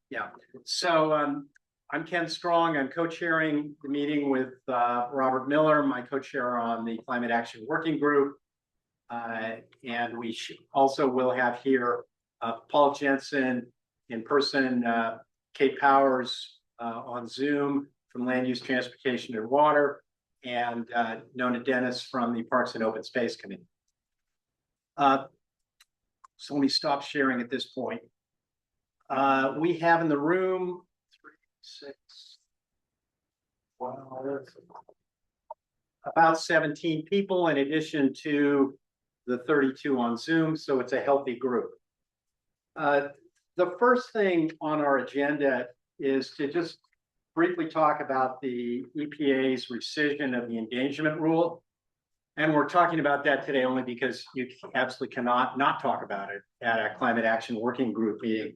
Yeah. So I'm Ken Strong. I'm co-chairing the meeting with Robert Miller, my co-chair on the Climate Action Working Group. And we also will have here Paul Jensen in person, Kate Powers on Zoom from Land Use, Transportation, and Water, and Nona Dennis from the Parks and Open Space Committee. So let me stop sharing at this point. We have in the room 3, 6, 12, about 17 people in addition to the 32 on Zoom, so it's a healthy group. The first thing on our agenda is to just briefly talk about the EPA's rescission of the endangerment rule. And we're talking about that today only because you absolutely cannot not talk about it at a Climate Action Working Group meeting.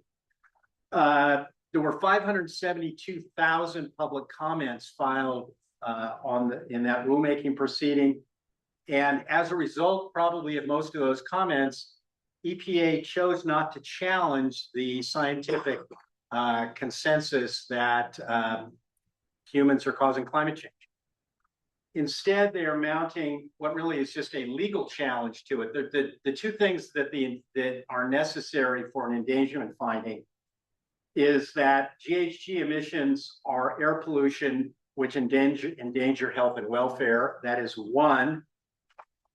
There were 572,000 public comments filed in that rulemaking proceeding. And as a result, probably of most of those comments, EPA chose not to challenge the scientific consensus that humans are causing climate change. Instead, they are mounting what really is just a legal challenge to it. The two things that are necessary for an endangerment finding is that GHG emissions are air pollution which endanger health and welfare. That is one.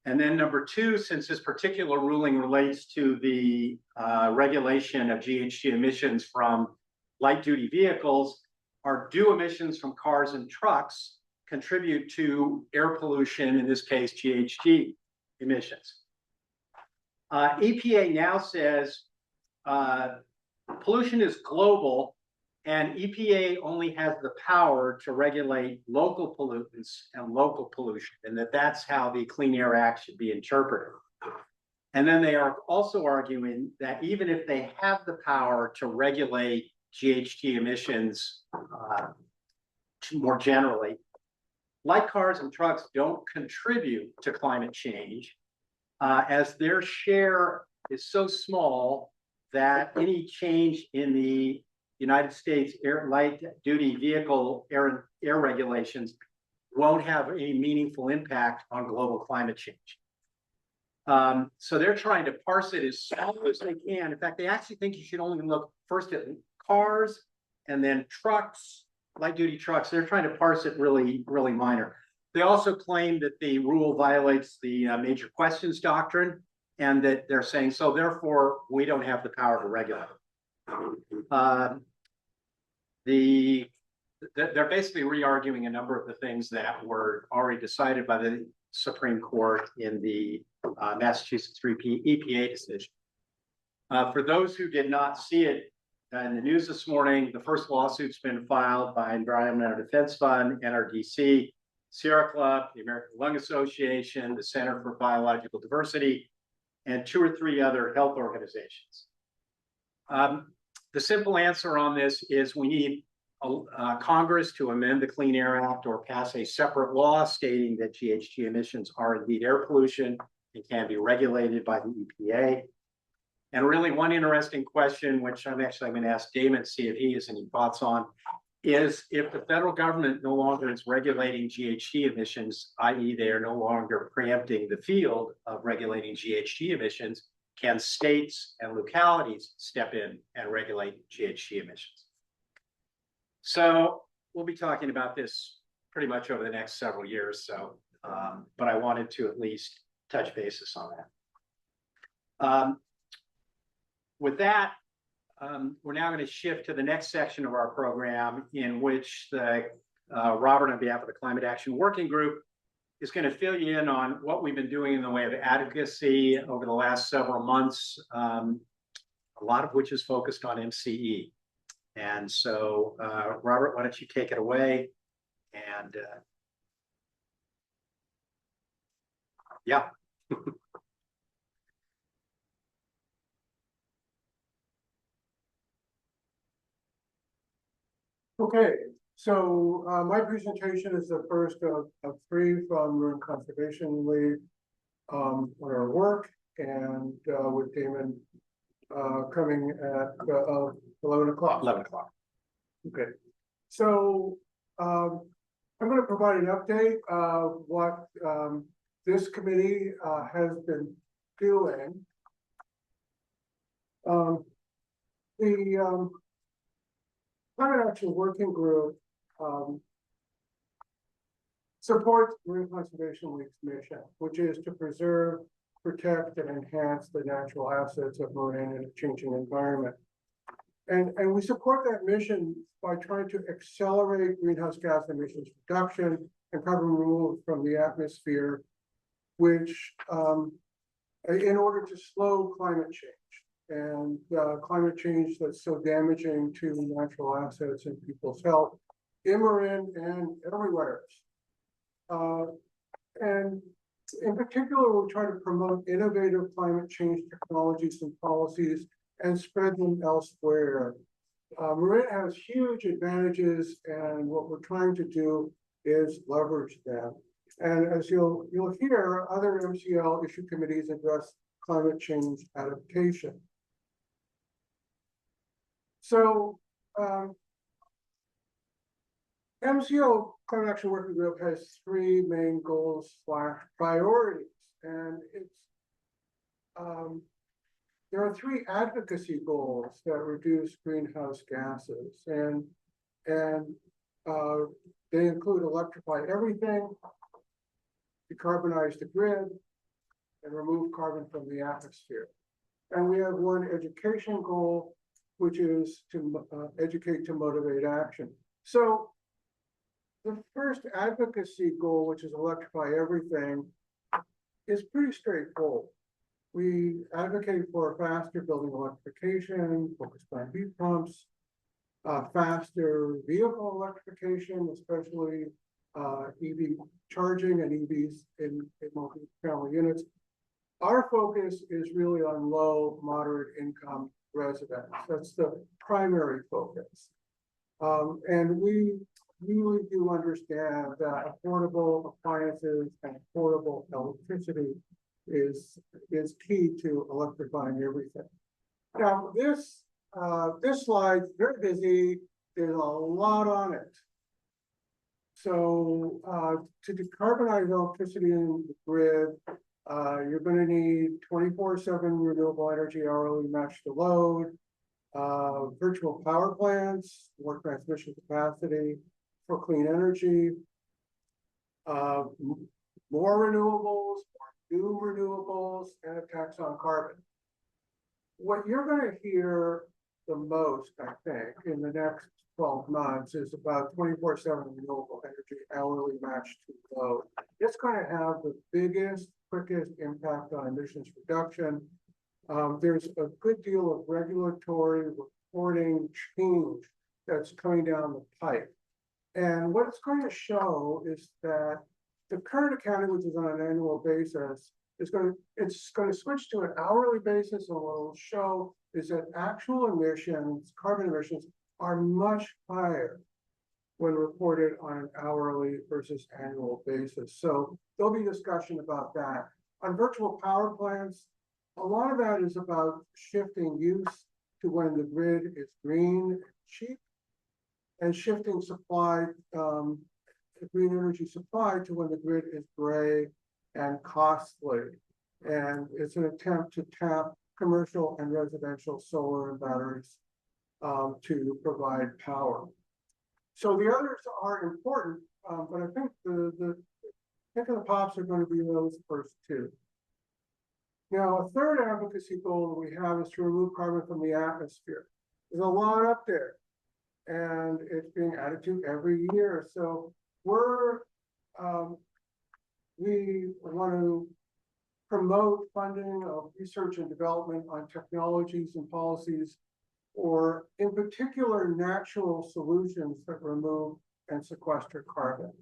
And then number two, since this particular ruling relates to the regulation of GHG emissions from light duty vehicles, are due emissions from cars and trucks contribute to air pollution, in this case, GHG emissions. EPA now says pollution is global and EPA only has the power to regulate local pollutants and local pollution, and that's how the Clean Air Act should be interpreted. And then they are also arguing that even if they have the power to regulate GHG emissions more generally, light cars and trucks don't contribute to climate change as their share is so small that any change in the United States light duty vehicle air regulations won't have any meaningful impact on global climate change. So they're trying to parse it as small as they can. In fact, they actually think you should only look first at cars and then trucks, light duty trucks. They're trying to parse it really, really minor. They also claim that the rule violates the major questions doctrine, and that they're saying, so therefore, we don't have the power to regulate. They're basically re-arguing a number of the things that were already decided by the Supreme Court in the Massachusetts EPA decision. For those who did not see it in the news this morning, the first lawsuit's been filed by Environmental Defense Fund, NRDC, Sierra Club, the American Lung Association, the Center for Biological Diversity, and 2 or 3 other health organizations. The simple answer on this is we need Congress to amend the Clean Air Act or pass a separate law stating that GHG emissions are indeed air pollution and can be regulated by the EPA. And really one interesting question, which I'm going to ask Damon to see if he has any thoughts on, is if the federal government no longer is regulating GHG emissions, i.e. they are no longer preempting the field of regulating GHG emissions, can states and localities step in and regulate GHG emissions? So we'll be talking about this pretty much over the next several years. So, but I wanted to at least touch basis on that. With that, we're now going to shift to the next section of our program in which Robert, on behalf of the Climate Action Working Group, is going to fill you in on what we've been doing in the way of advocacy over the last several months, a lot of which is focused on MCE. And so, Robert, why don't you take it away? And yeah. Okay, so my presentation is the first of 3 from Marine Conservation League. on our work, and with Damon coming at 11 o'clock. 11 o'clock. Okay, so I'm going to provide an update of what this committee has been doing. The Climate Action Working Group supports Marine Conservation Week's mission, which is to preserve, protect, and enhance the natural assets of marine in a changing environment. And we support that mission by trying to accelerate greenhouse gas emissions reduction and carbon removal from the atmosphere, which in order to slow climate change and climate change that's so damaging to natural assets and people's health in Marin and everywhere else. And in particular, we try to promote innovative climate change technologies and policies and spread them elsewhere. Marin has huge advantages, and what we're trying to do is leverage them. And as you'll hear, other MCL issue committees address climate change adaptation. So MCL Climate Action Working Group has three main goals / priorities, and it's there are three advocacy goals that reduce greenhouse gases, and they include electrify everything, decarbonize the grid, and remove carbon from the atmosphere. And we have one education goal, which is to educate to motivate action. So the first advocacy goal, which is electrify everything, is pretty straightforward. We advocate for faster building electrification, focused on heat pumps, faster vehicle electrification, especially EV charging and EVs in multi-family units. Our focus is really on low, moderate income residents. That's the primary focus. And we really do understand that affordable appliances and affordable electricity is key to electrifying everything. Now, this slide, very busy, there's a lot on it. So to decarbonize electricity in the grid, you're going to need 24/7 renewable energy hourly matched to load, virtual power plants, more transmission capacity for clean energy, more renewables, new renewables, and a tax on carbon. What you're going to hear the most, I think, in the next 12 months is about 24/7 renewable energy hourly matched to load. It's going to have the biggest, quickest impact on emissions reduction. There's a good deal of regulatory reporting change that's coming down the pipe. And what it's going to show is that the current accounting, which is on an annual basis, it's going to switch to an hourly basis, and what it'll show is that actual emissions, carbon emissions, are much higher when reported on an hourly versus annual basis. So there'll be discussion about that. On virtual power plants, a lot of that is about shifting use to when the grid is green and cheap, and shifting supply, green energy supply to when the grid is gray and costly. And it's an attempt to tap commercial and residential solar and batteries to provide power. So the others are important, but I think the pick of the pops are going to be those first two. Now, a third advocacy goal that we have is to remove carbon from the atmosphere. There's a lot up there, and it's being added to every year. So we want to promote funding of research and development on technologies and policies, or in particular, natural solutions that remove and sequester carbon.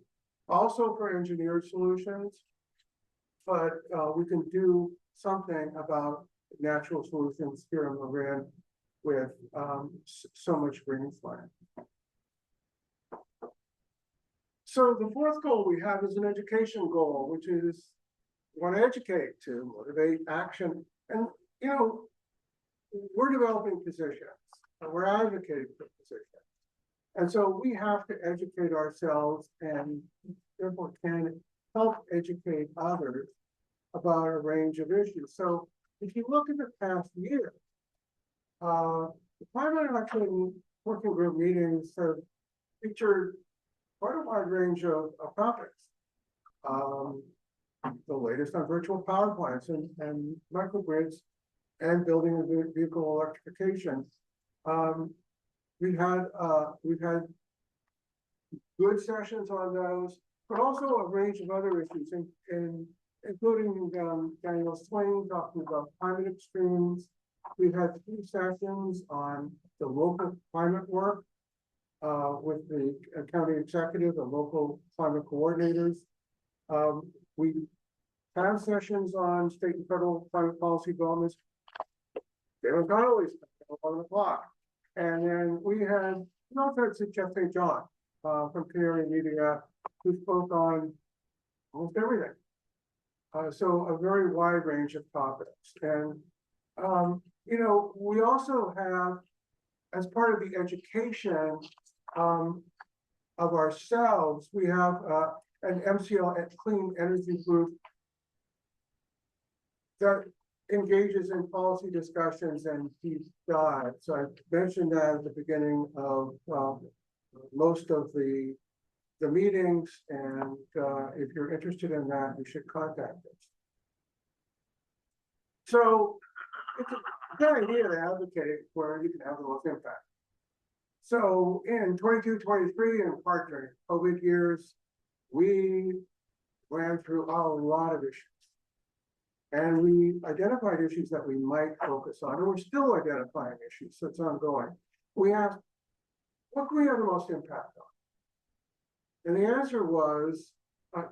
Also for engineered solutions, but we can do something about natural solutions here in Marin with so much green flame. So the fourth goal we have is an education goal, which is want to educate, to motivate action. And, you know, we're developing positions, and we're advocating for positions. And so we have to educate ourselves and therefore can help educate others about a range of issues. So if you look at the past year, the climate action working group meetings have featured quite a wide range of topics. The latest on virtual power plants and microgrids and building and vehicle electrification. We've had good sessions on those, but also a range of other issues, including Daniel Swain talking about climate extremes. We've had 3 sessions on the local climate work with the county executive and local climate coordinators. We have sessions on state and federal climate policy developments. David Connolly's at 11 o'clock. And then we had, that's Jeff St. John from Canary Media, who spoke on almost everything. So a very wide range of topics. And, you know, we also have, as part of the education of ourselves, we have an MCL Clean Energy Group that engages in policy discussions and deep dives. So I mentioned that at the beginning of most of the meetings, and if you're interested in that, you should contact us. So it's a good idea to advocate where you can have the most impact. So in 22, 23, and part during COVID years, we ran through a lot of issues. And we identified issues that we might focus on, and we're still identifying issues, so it's ongoing. We asked, what can we have the most impact on? And the answer was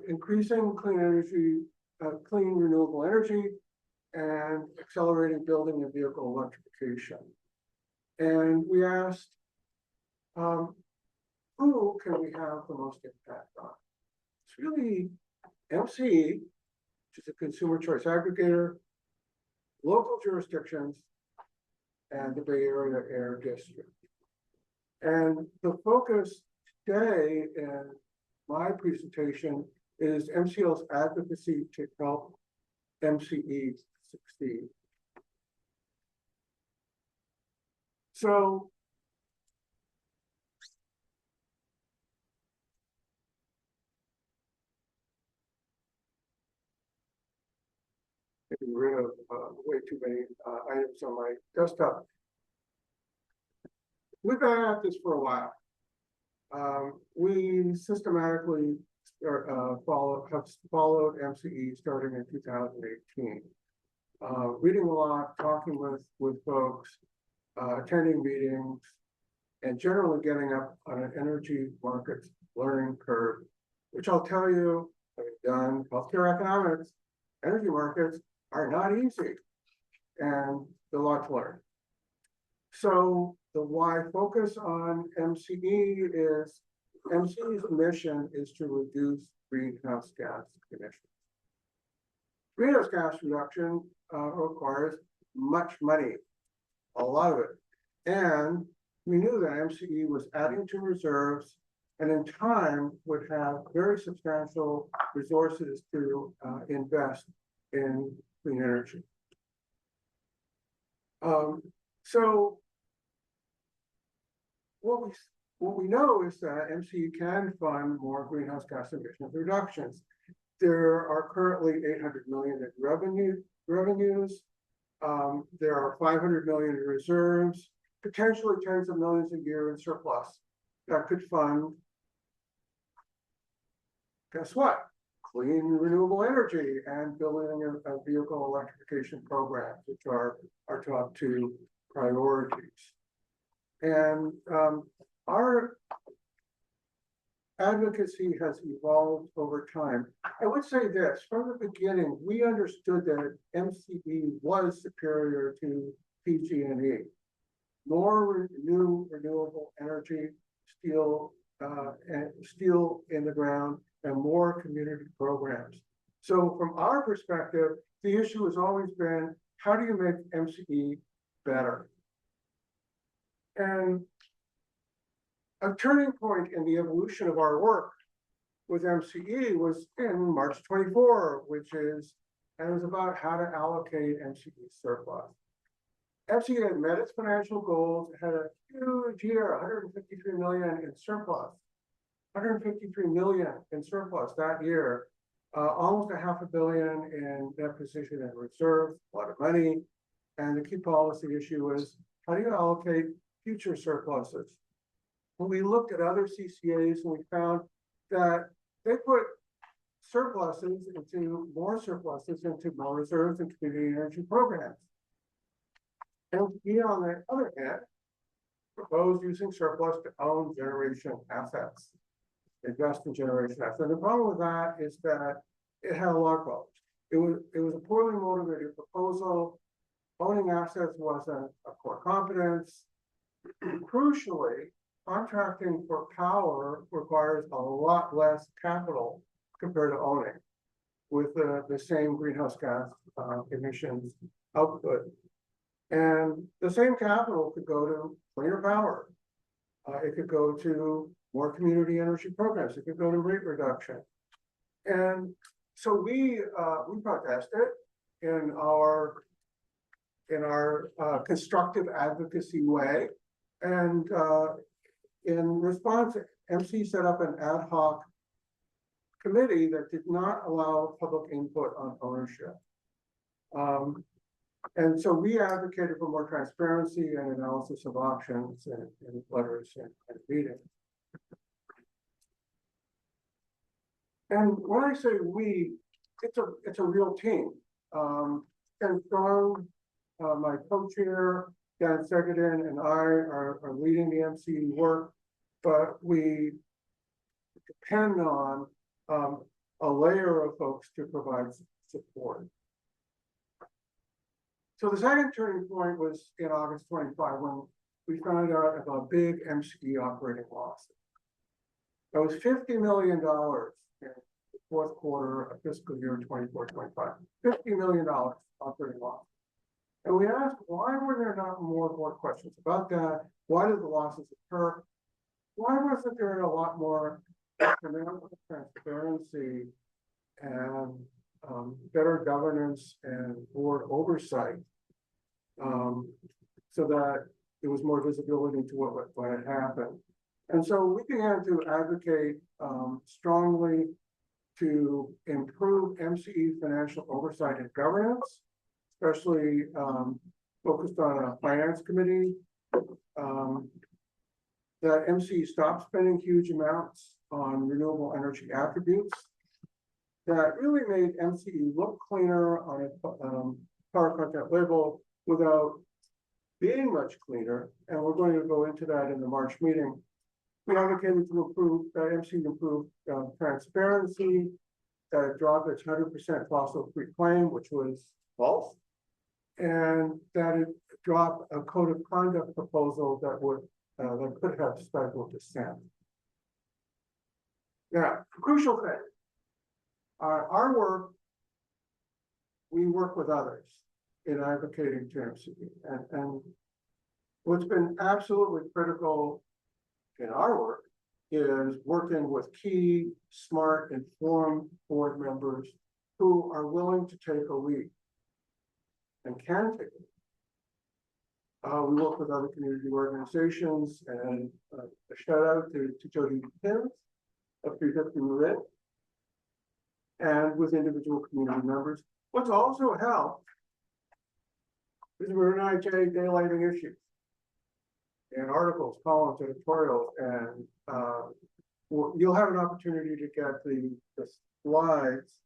increasing clean energy, clean renewable energy, and accelerating building and vehicle electrification. And we asked, who can we have the most impact on? It's really MCE, which is a consumer choice aggregator, local jurisdictions, and the Bay Area Air District. And the focus today in my presentation is MCL's advocacy to help MCE succeed. So getting rid of way too many items on my desktop. We've been at this for a while. We systematically have followed MCE starting in 2018. Reading a lot, talking with folks, attending meetings, and generally getting up on an energy markets learning curve, which I'll tell you, having done healthcare economics, energy markets are not easy, and there's a lot to learn. So the why focus on MCE is, MCE's mission is to reduce greenhouse gas emissions. Greenhouse gas reduction requires much money, a lot of it. And we knew that MCE was adding to reserves and in time would have very substantial resources to invest in clean energy. So what we know is that MCE can fund more greenhouse gas emission reductions. There are currently 800 million in revenues. There are 500 million in reserves, potentially tens of millions a year in surplus that could fund, guess what? Clean renewable energy and building a vehicle electrification program, which are our top 2 priorities. And our advocacy has evolved over time. I would say this, from the beginning, we understood that MCE was superior to PG&E. More new renewable energy, steel in the ground, and more community programs. So from our perspective, the issue has always been, how do you make MCE better? And a turning point in the evolution of our work with MCE was in March 24, and it was about how to allocate MCE surplus. MCE had met its financial goals, it had a huge year, 153 million in surplus. 153 million in surplus that year, almost $500 million in net position and reserve, a lot of money. And the key policy issue is, how do you allocate future surpluses? When we looked at other CCAs and we found that they put more surpluses into more reserves and community energy programs. And we, on the other hand, proposed using surplus to own generation assets, invest in generation assets. And the problem with that is that it had a lot of problems. It was a poorly motivated proposal. Owning assets wasn't a core competence. Crucially, contracting for power requires a lot less capital compared to owning, with the same greenhouse gas emissions output. And the same capital could go to cleaner power. It could go to more community energy programs. It could go to rate reduction. And so we protested in our constructive advocacy way. And in response, MC set up an ad hoc committee that did not allow public input on ownership. And so we advocated for more transparency and analysis of options in letters and meetings. And when I say we, it's a real team. Ken Strong, my co-chair, Dan Segedin, and I are leading the MCE work, but we depend on a layer of folks to provide support. So the second turning point was in August 25, when we found out about big MCE operating losses. That was $50 million in the fourth quarter of fiscal year 24-25. $50 million operating loss. And we asked, why were there not more board questions about that? Why did the losses occur? Why wasn't there a lot more transparency and better governance and board oversight, so that there was more visibility to what had happened? And so we began to advocate strongly to improve MCE financial oversight and governance, especially focused on a finance committee, that MCE stopped spending huge amounts on renewable energy attributes, that really made MCE look cleaner on a power content label without being much cleaner. And we're going to go into that in the March meeting. We advocated to improve, MCE improve transparency, that it dropped its 100% fossil-free claim, which was false, and that it dropped a code of conduct proposal that could have special dissent. Now, crucial thing, our work, we work with others in advocating to MCE, and what's been absolutely critical in our work is working with key, smart, informed board members who are willing to take a lead and can take it. We work with other community organizations, and a shout out to Jody Pins of 350 Marin, and with individual community members. What's also helped is we're an IJ daylighting issues and articles, columns, editorials, and you'll have an opportunity to get the slides.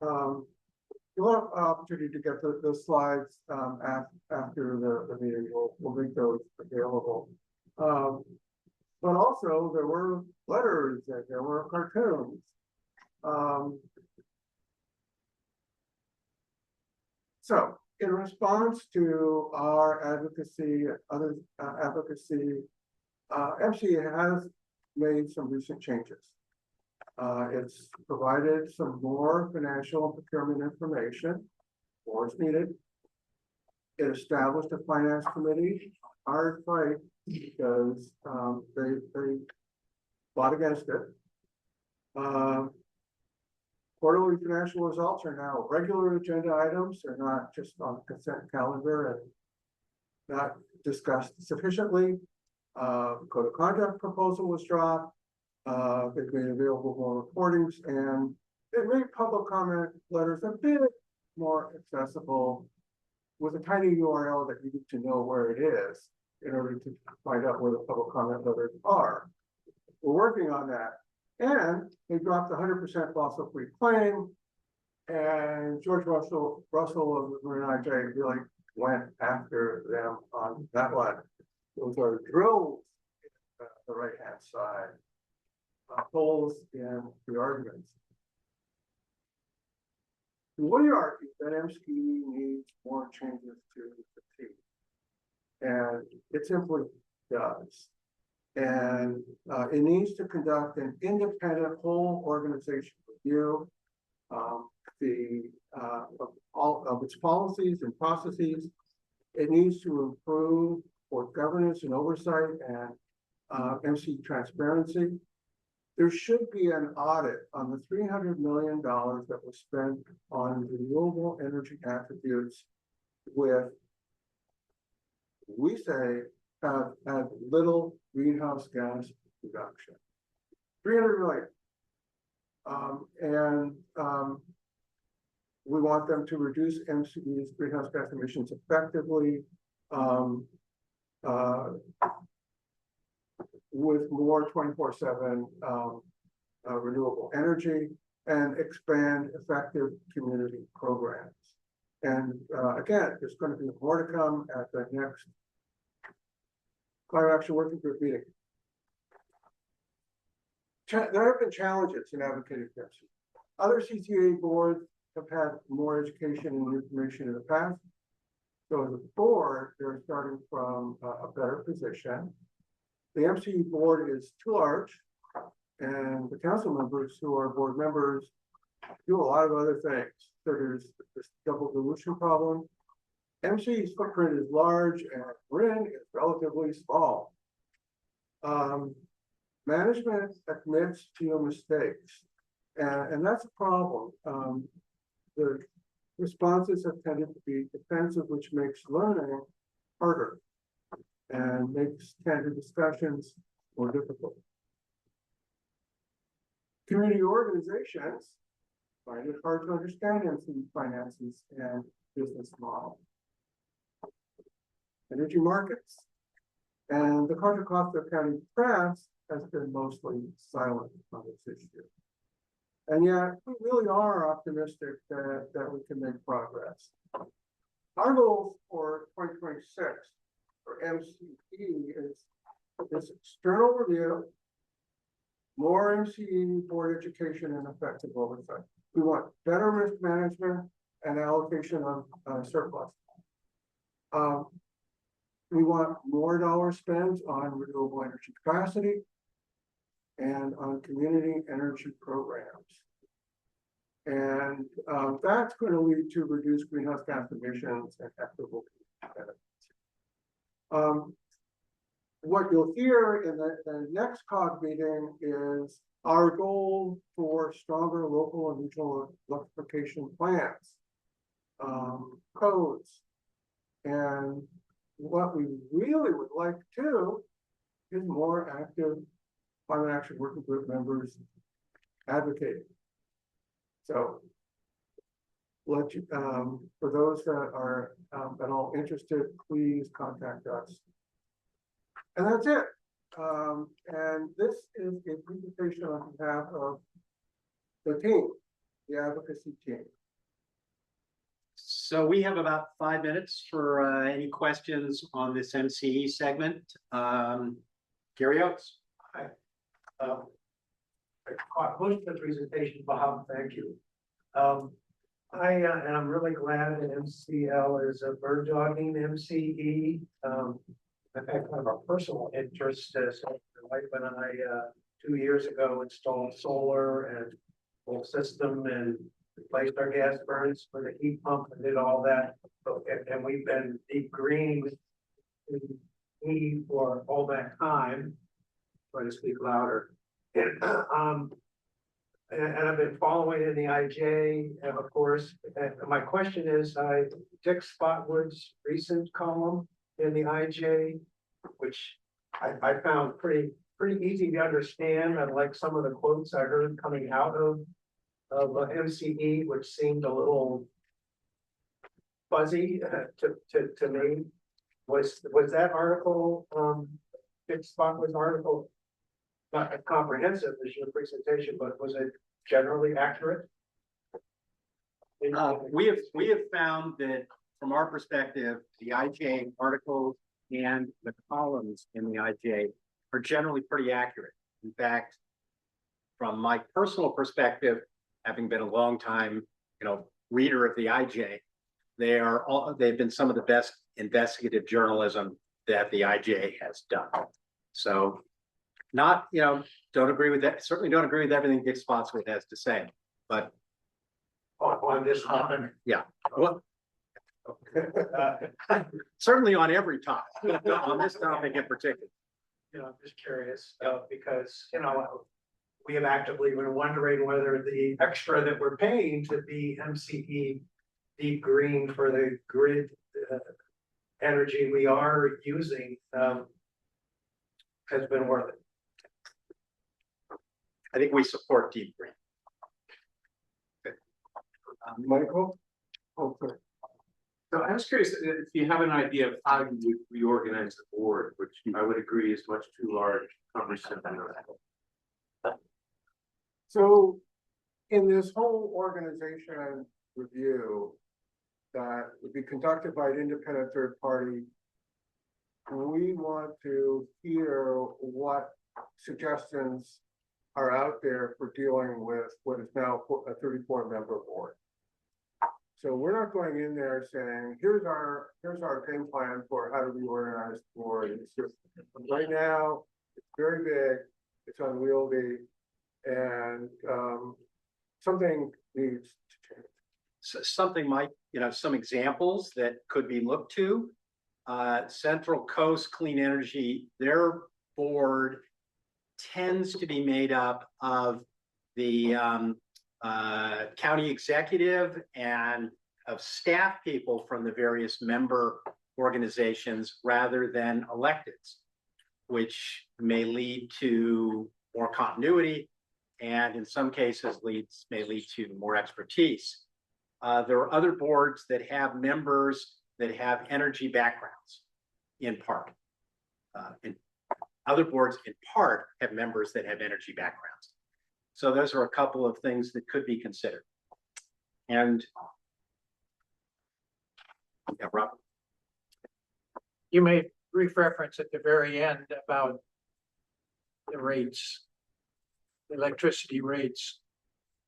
You'll have an opportunity to get the slides after the meeting. We'll make those available. But also there were letters and there were cartoons. So in response to our advocacy, other advocacy, MCE has made some recent changes. It's provided some more financial and procurement information, or is needed. It established a finance committee, hard fight, because, they fought against it. Quarterly financial results are now regular agenda items. They're not just on the consent calendar and not discussed sufficiently. Code of conduct proposal was dropped. They've made available more recordings, and it made public comment letters a bit more accessible with a tiny URL that you need to know where it is in order to find out where the public comment letters are. We're working on that. And they dropped the 100% fossil free claim. And George Russell of the Marine IJ really went after them on that one. Those are drills in the right-hand side, holes in the arguments. We argue that MCE needs more changes to the team, and it simply does. And it needs to conduct an independent whole organization review of all of its policies and processes. It needs to improve board governance and oversight and MC transparency. There should be an audit on the $300 million that was spent on renewable energy attributes with, we say, have little greenhouse gas reduction. 300 million. We want them to reduce MCE's greenhouse gas emissions effectively with more 24/7 renewable energy and expand effective community programs. And again, there's going to be more to come at the next Climate Action Working Group meeting. There have been challenges in advocating for MCE. Other CCA boards have had more education and information in the past. So as a board, they're starting from a better position. The MCE board is too large, and the council members who are board members do a lot of other things. So there's this double dilution problem. MCE's footprint is large and RIN is relatively small. Management admits to mistakes, and that's a problem. The responses have tended to be defensive, which makes learning harder and makes candid discussions more difficult. Community organizations find it hard to understand MCE finances and business model. Energy markets and the Contra Costa County press has been mostly silent on this issue. And yet we really are optimistic that we can make progress. Our goals for 2026 for MCE is this external review, more MCE board education and effective oversight. We want better risk management and allocation of surplus. We want more dollars spent on renewable energy capacity and on community energy programs. And that's going to lead to reduced greenhouse gas emissions and equitable benefits. What you'll hear in the next COG meeting is our goal for stronger local and regional electrification plans, codes, and what we really would like to do is more active Climate Action Working Group members advocating. So, let you, for those that are at all interested, please contact us. And that's it. And this is a presentation on behalf of the team, the advocacy team. So we have about 5 minutes for any questions on this MCE segment. Gary Oates. Hi. I caught most of the presentation, Bob. Thank you. And I'm really glad that MCL is a bird dogging MCE. I've had kind of a personal interest. So my wife and I 2 years ago installed solar and whole system and replaced our gas burns with a heat pump and did all that. And we've been deep green for all that time. Try to speak louder. And I've been following in the IJ, of course. And my question is, Dick Spotwood's recent column in the IJ, which I found pretty easy to understand. I like some of the quotes I heard coming out of MCE, which seemed a little fuzzy to me. Was that article, Dick Spotwood's article, not as comprehensive as your presentation, but was it generally accurate? We have found that from our perspective, the IJ articles and the columns in the IJ are generally pretty accurate. In fact, from my personal perspective, having been a long time, reader of the IJ, they've been some of the best investigative journalism that the IJ has done. So not, don't agree with that. Certainly don't agree with everything Dick Spotwood has to say, but On this topic. yeah, well, certainly on every topic, on this topic in particular. I'm just curious, because, we have actively been wondering whether the extra that we're paying to be MCE deep green for the grid energy we are using has been worth it. I think we support deep green. Michael? Okay. So I was curious if you have an idea of how you would reorganize the board, which I would agree is much too large, cumbersome. So in this whole organization review that would be conducted by an independent third party, we want to hear what suggestions are out there for dealing with what is now a 34-member board. So we're not going in there saying, here's our game plan for how to reorganize the board. It's just, right now, it's very big, it's unwieldy, and something needs to change. So something might, some examples that could be looked to. Central Coast Clean Energy, their board tends to be made up of the county executive and of staff people from the various member organizations rather than electeds, which may lead to more continuity and in some cases may lead to more expertise. There are other boards that have members that have energy backgrounds in part. Other boards in part have members that have energy backgrounds. So those are a couple of things that could be considered. And yeah, Robert. You made brief reference at the very end about the rates, electricity rates.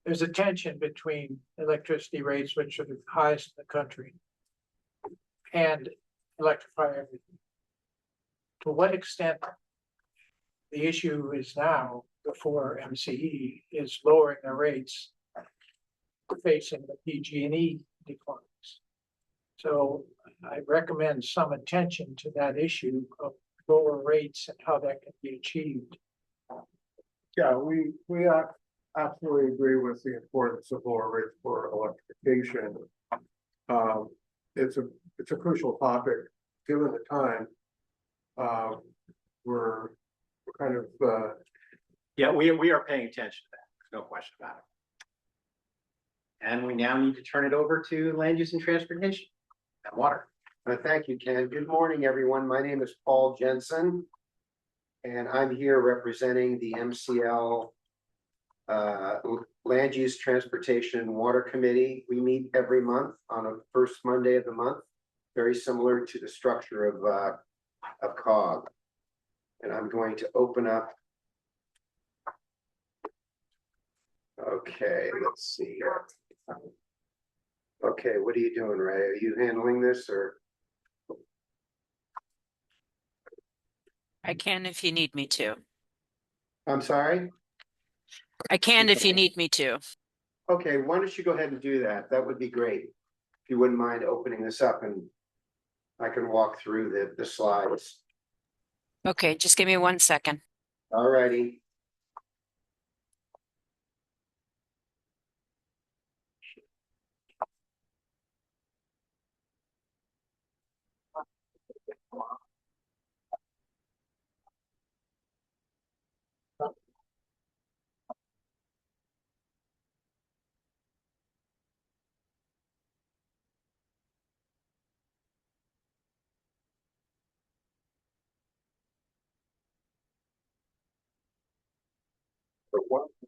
There's a tension between electricity rates, which are the highest in the country, and electrify everything. To what extent the issue is now before MCE is lowering the rates facing the PG&E declines. So I recommend some attention to that issue of lower rates and how that can be achieved. Yeah, we absolutely agree with the importance of lower rates for electrification. It's a crucial topic given the time. We're kind of yeah, we are paying attention to that. There's no question about it. And we now need to turn it over to land use and transportation and water. Thank you, Ken. Good morning, everyone. My name is Paul Jensen, and I'm here representing the MCL Land Use, Transportation, and Water Committee. We meet every month on the first Monday of the month, very similar to the structure of COG. And I'm going to open up. Okay, let's see here. Okay, what are you doing, Ray? Are you handling this or? I can if you need me to. I'm sorry? I can if you need me to. Okay, why don't you go ahead and do that? That would be great. If you wouldn't mind opening this up and I can walk through the slides. Okay, just give me 1 second. All righty.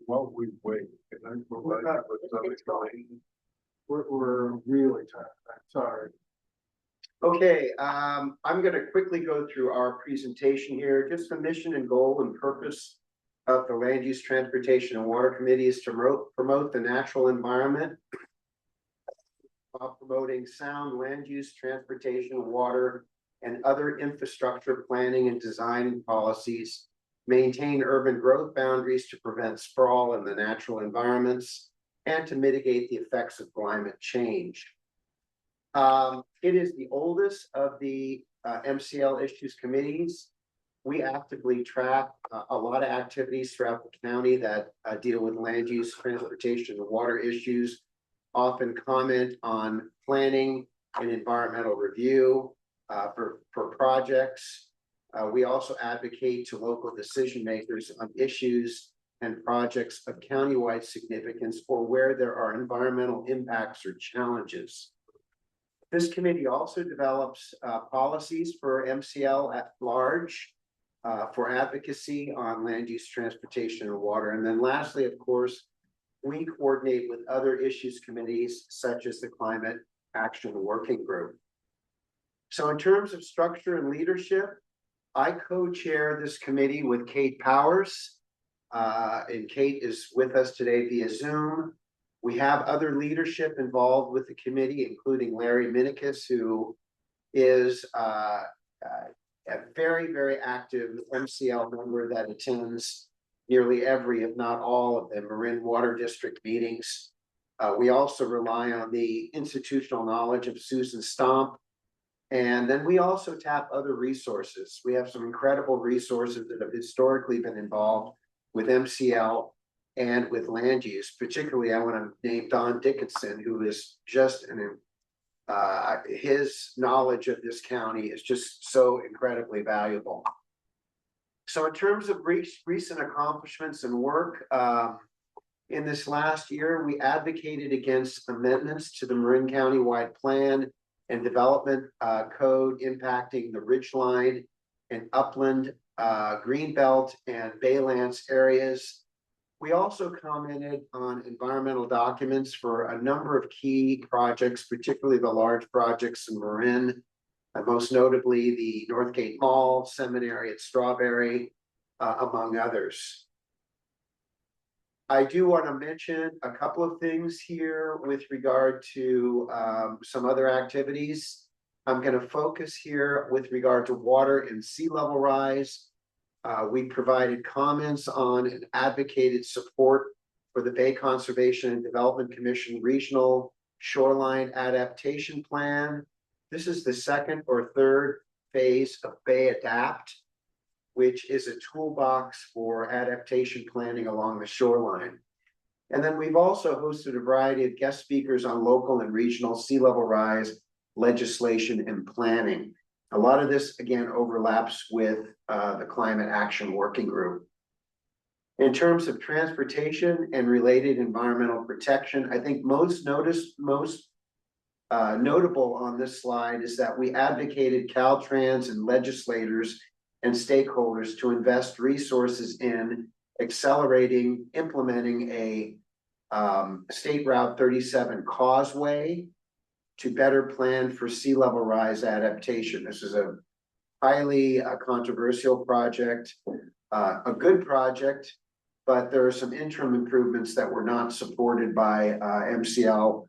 What we wait, and then we're really tired, I'm sorry. Okay, I'm gonna quickly go through our presentation here. Just the mission and goal and purpose of the Land Use, Transportation and Water Committee is to promote the natural environment while promoting sound land use, transportation, water, and other infrastructure planning and design policies, maintain urban growth boundaries to prevent sprawl in the natural environments, and to mitigate the effects of climate change. It is the oldest of the MCL issues committees. We actively track a lot of activities throughout the county that deal with land use, transportation, and water issues, often comment on planning and environmental review for projects. We also advocate to local decision makers on issues and projects of countywide significance or where there are environmental impacts or challenges. This committee also develops policies for MCL at large for advocacy on land use, transportation, and water. And then lastly, of course, we coordinate with other issues committees such as the Climate Action Working Group. So in terms of structure and leadership, I co-chair this committee with Kate Powers. And Kate is with us today via Zoom. We have other leadership involved with the committee, including Larry Minikis, who is a very, very active MCL member that attends nearly every, if not all, of the Marin Water District meetings. We also rely on the institutional knowledge of Susan Stomp. And then we also tap other resources. We have some incredible resources that have historically been involved with MCL and with land use. Particularly, I want to name Don Dickinson, who is just his knowledge of this county is just so incredibly valuable. So in terms of recent accomplishments and work, in this last year, we advocated against amendments to the Marin County-wide plan and development code impacting the ridgeline and upland, greenbelt and baylands areas. We also commented on environmental documents for a number of key projects, particularly the large projects in Marin, most notably the Northgate Mall, Seminary at Strawberry, among others. I do want to mention a couple of things here with regard to some other activities. I'm going to focus here with regard to water and sea level rise. We provided comments on and advocated support for the Bay Conservation and Development Commission Regional Shoreline Adaptation Plan. This is the second or third phase of Bay Adapt, which is a toolbox for adaptation planning along the shoreline. And then we've also hosted a variety of guest speakers on local and regional sea level rise legislation and planning. A lot of this, again, overlaps with the Climate Action Working Group. In terms of transportation and related environmental protection, I think most notable on this slide is that we advocated Caltrans and legislators and stakeholders to invest resources in accelerating, implementing a State Route 37 causeway to better plan for sea level rise adaptation. This is a highly controversial project, a good project, but there are some interim improvements that were not supported by MCL,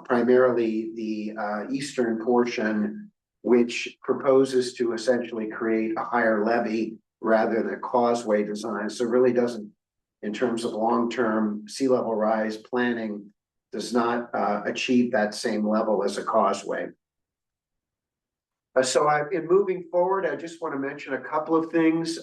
primarily the eastern portion, which proposes to essentially create a higher levy rather than a causeway design. So it really doesn't, in terms of long-term sea level rise planning, does not achieve that same level as a causeway. In moving forward, I just want to mention a couple of things.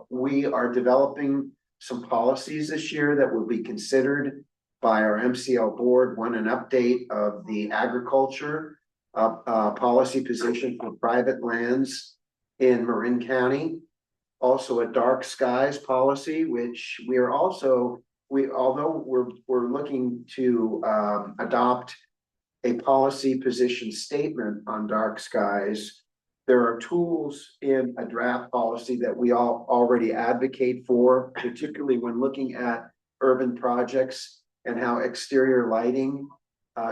We are developing some policies this year that will be considered by our MCL board. One, an update of the agriculture policy position for private lands in Marin County. Also a dark skies policy, which we are also, although we're looking to adopt a policy position statement on dark skies, there are tools in a draft policy that we all already advocate for, particularly when looking at urban projects and how exterior lighting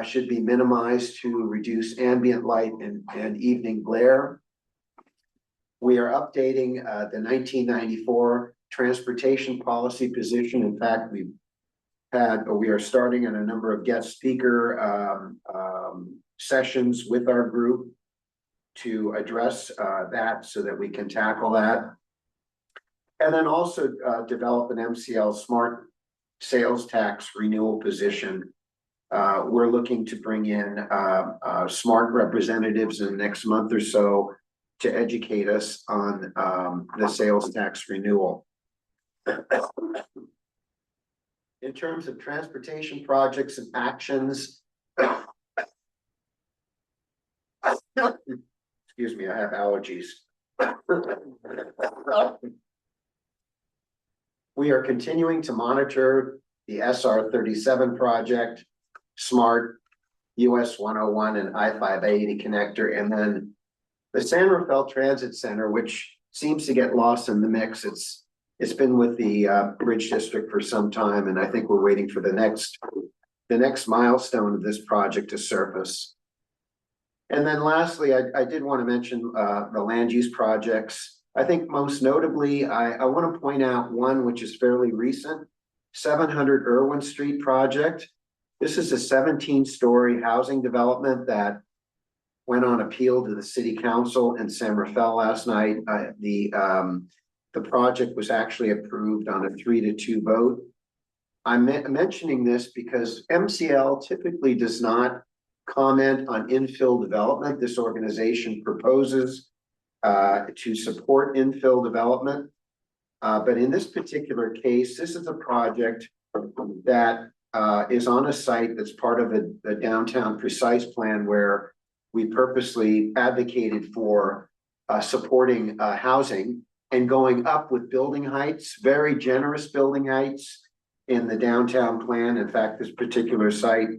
should be minimized to reduce ambient light and evening glare. We are updating the 1994 transportation policy position. In fact, we are starting in a number of guest speaker sessions with our group to address that so that we can tackle that. And then also develop an MCL smart sales tax renewal position. We're looking to bring in smart representatives in the next month or so to educate us on the sales tax renewal. In terms of transportation projects and actions, excuse me, I have allergies. We are continuing to monitor the SR 37 project, SMART, US 101 and I-580 connector, and then the San Rafael Transit Center, which seems to get lost in the mix. It's been with the Bridge District for some time, and I think we're waiting for the next milestone of this project to surface. And then lastly, I did want to mention the land use projects. I think most notably, I want to point out one which is fairly recent, 700 Irwin Street project. This is a 17-story housing development that went on appeal to the city council in San Rafael last night. The project was actually approved on a 3-2 vote. I'm mentioning this because MCL typically does not comment on infill development. This organization proposes to support infill development. But in this particular case, this is a project that is on a site that's part of the downtown precise plan where we purposely advocated for supporting housing and going up with building heights, very generous building heights in the downtown plan. In fact, this particular site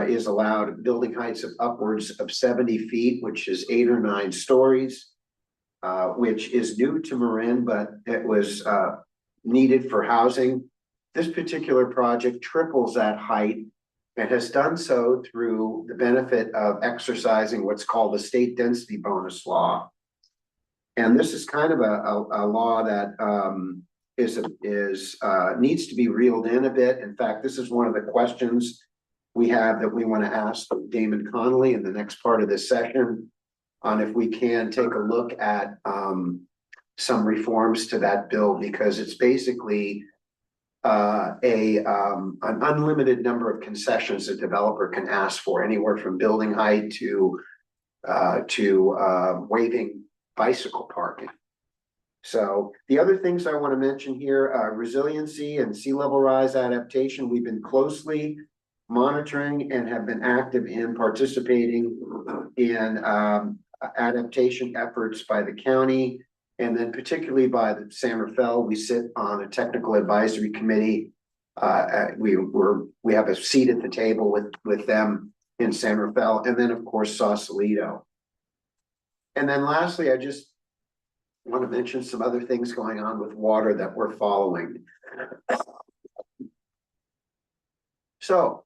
is allowed building heights of upwards of 70 feet, which is 8 or 9 stories, which is new to Marin, but it was needed for housing. This particular project triples that height and has done so through the benefit of exercising what's called the state density bonus law. And this is kind of a law that needs to be reeled in a bit. In fact, this is one of the questions we have that we want to ask Damon Connolly in the next part of this session on if we can take a look at some reforms to that bill, because it's basically an unlimited number of concessions a developer can ask for, anywhere from building height to waiving bicycle parking. So the other things I want to mention here, resiliency and sea level rise adaptation. We've been closely monitoring and have been active in participating in adaptation efforts by the county, and then particularly by the San Rafael. We sit on a technical advisory committee. We have a seat at the table with them in San Rafael, and then of course Sausalito. And then lastly, I just want to mention some other things going on with water that we're following. So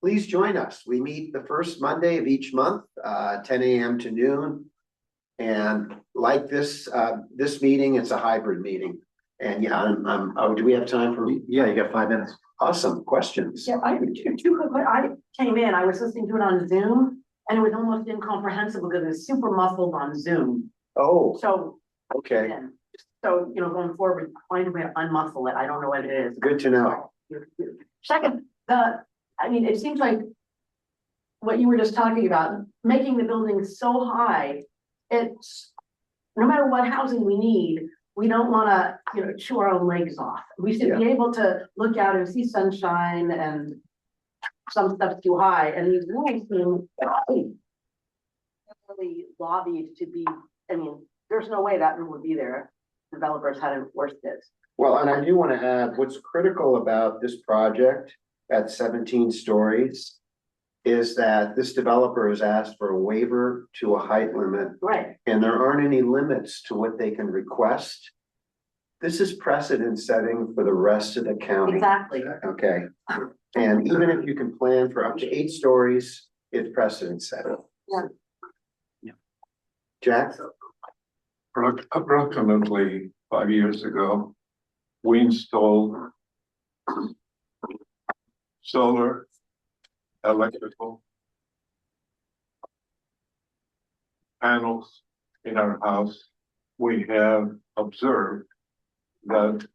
please join us. We meet the first Monday of each month, 10 a.m. to noon. And like this meeting, it's a hybrid meeting. And yeah, do we have time for? Yeah, you got 5 minutes. Awesome. Questions? Yeah, I have two quick, I came in, I was listening to it on Zoom and it was almost incomprehensible because it was super muffled on Zoom. Oh, So. okay. yeah. So, going forward, find a way to unmuscle it. I don't know what it is. Good to know. Second, it seems like what you were just talking about, making the building so high, it's, no matter what housing we need, we don't wanna, chew our own legs off. We should be able to look out and see sunshine, and some stuff's too high, and these rules seem really lobbied to be, there's no way that rule would be there. Developers hadn't enforced it. Well, and I do want to add, what's critical about this project at 17 stories is that this developer has asked for a waiver to a height limit, Right. and there aren't any limits to what they can request. This is precedent setting for the rest of the county. Exactly. Okay, and even if you can plan for up to 8 stories, it's precedent setting. Yeah. Jack? Approximately 5 years ago, we installed solar, electrical panels in our house. We have observed that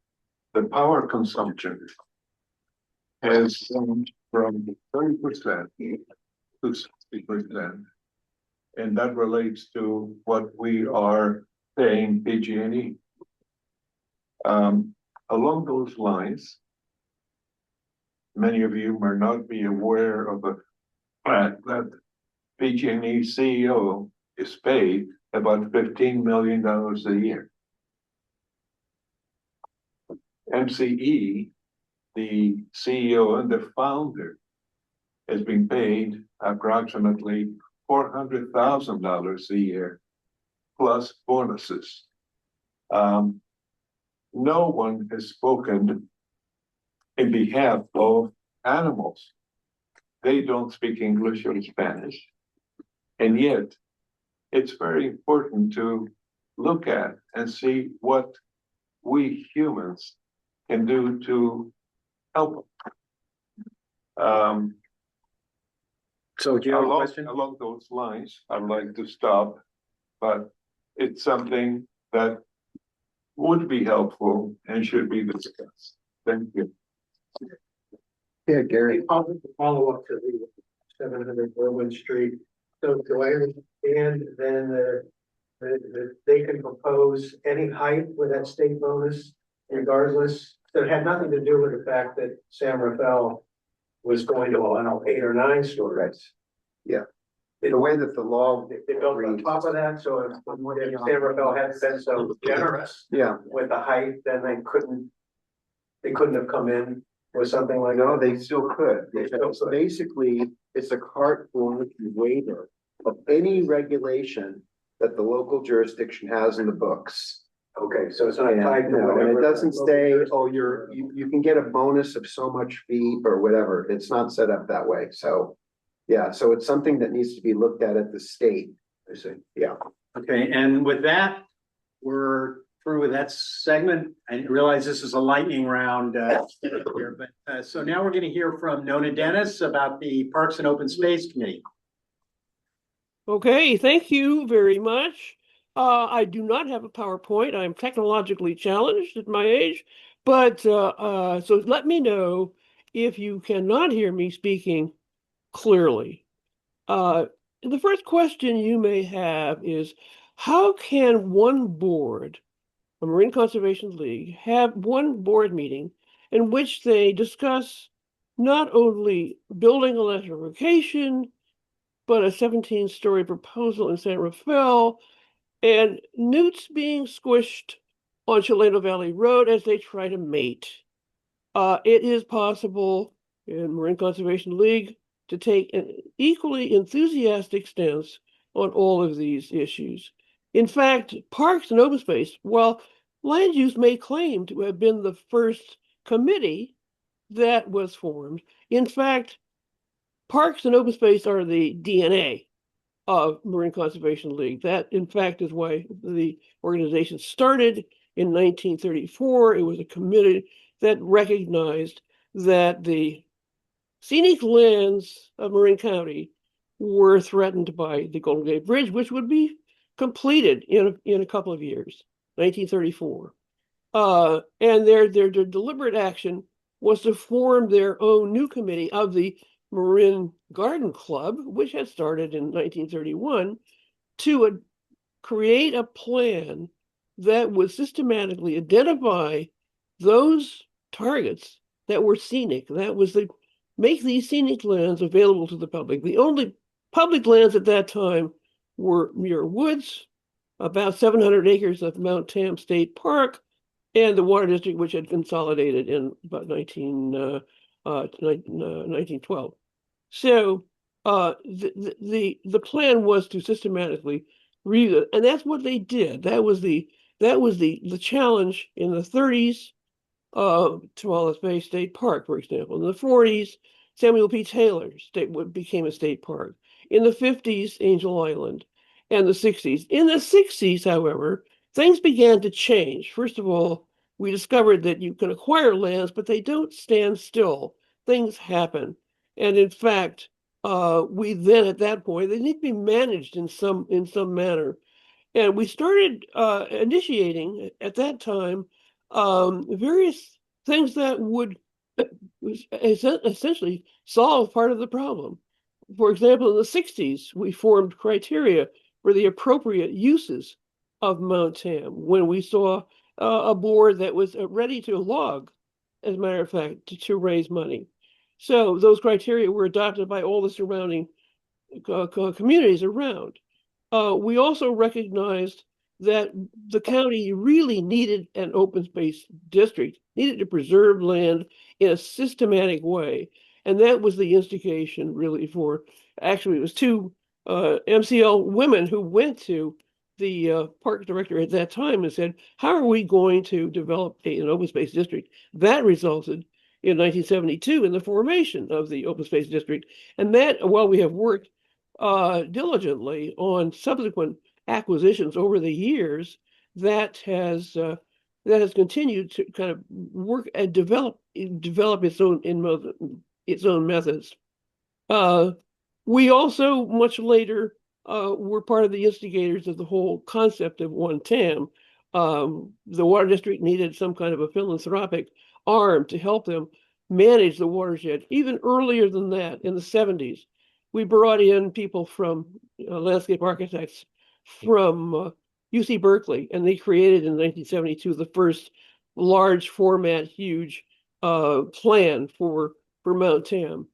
the power consumption has gone from 30% to 60%. And that relates to what we are paying PG&E. Along those lines, many of you may not be aware of the fact that PG&E CEO is paid about $15 million a year. MCE, the CEO and the founder, has been paid approximately $400,000 a year, plus bonuses. No one has spoken in behalf of animals. They don't speak English or Spanish. And yet, it's very important to look at and see what we humans can do to help them. So do you have a question? Along those lines, I'd like to stop, but it's something that would be helpful and should be discussed. Thank you. Yeah, Gary. Follow up to the 700 Berwyn Street. So do I understand then that they can propose any height with that state bonus regardless? So it had nothing to do with the fact that San Rafael was going to allow 8 or 9 stories. Yeah. The way that the law. They built on top of that, so if San Rafael hadn't been so generous Yeah, with the height, then they couldn't have come in with something like no, that. they still could. So basically, it's a carte blanche waiver of any regulation that the local jurisdiction has in the books. Okay, so it's not And, tied to no, and whatever. it doesn't say, oh, you can get a bonus of so much feet or whatever. It's not set up that way. So, yeah, so it's something that needs to be looked at the state. I see. Yeah. Okay, and with that, we're through with that segment. I realize this is a lightning round here, but so now we're going to hear from Nona Dennis about the Parks and Open Space Committee. Okay, thank you very much. I do not have a PowerPoint. I'm technologically challenged at my age, but so let me know if you cannot hear me speaking clearly. The first question you may have is, how can one board, a Marine Conservation League, have one board meeting in which they discuss not only building electrification, but a 17-story proposal in San Rafael, and newts being squished on Chileno Valley Road as they try to mate? It is possible in Marine Conservation League to take an equally enthusiastic stance on all of these issues. In fact, Parks and Open Space, while land use may claim to have been the first committee that was formed, in fact, Parks and Open Space are the DNA of Marine Conservation League. That, in fact, is why the organization started in 1934. It was a committee that recognized that the scenic lands of Marin County were threatened by the Golden Gate Bridge, which would be completed in a couple of years, 1934. And their deliberate action was to form their own new committee of the Marin Garden Club, which had started in 1931, to create a plan that would systematically identify those targets that were scenic. That was the make these scenic lands available to the public. The only public lands at that time were Muir Woods, about 700 acres of Mount Tam State Park, and the Water District, which had consolidated in about 1912. So the plan was to systematically read, and that's what they did. That was the challenge in the 30s. Tuala's Bay State Park, for example. In the 40s, Samuel P. Taylor became a state park. In the 50s, Angel Island, and the 60s. In the 60s, however, things began to change. First of all, we discovered that you can acquire lands, but they don't stand still. Things happen. And in fact, we then at that point, they need to be managed in some manner. And we started initiating at that time various things that would essentially solve part of the problem. For example, in the 60s, we formed criteria for the appropriate uses of Mount Tam when we saw a board that was ready to log, as a matter of fact, to raise money. So those criteria were adopted by all the surrounding communities around. We also recognized that the county really needed an open space district, needed to preserve land in a systematic way. And that was the instigation really for, actually, it was two MCL women who went to the park director at that time and said, how are we going to develop an open space district? That resulted in 1972 in the formation of the open space district. And that, while we have worked diligently on subsequent acquisitions over the years, that has continued to kind of work and develop its own methods. We also much later were part of the instigators of the whole concept of one TAM. The water district needed some kind of a philanthropic arm to help them manage the watershed. Even earlier than that, in the 70s, we brought in people from landscape architects from UC Berkeley, and they created in 1972 the first large format, huge plan for Mount Tam.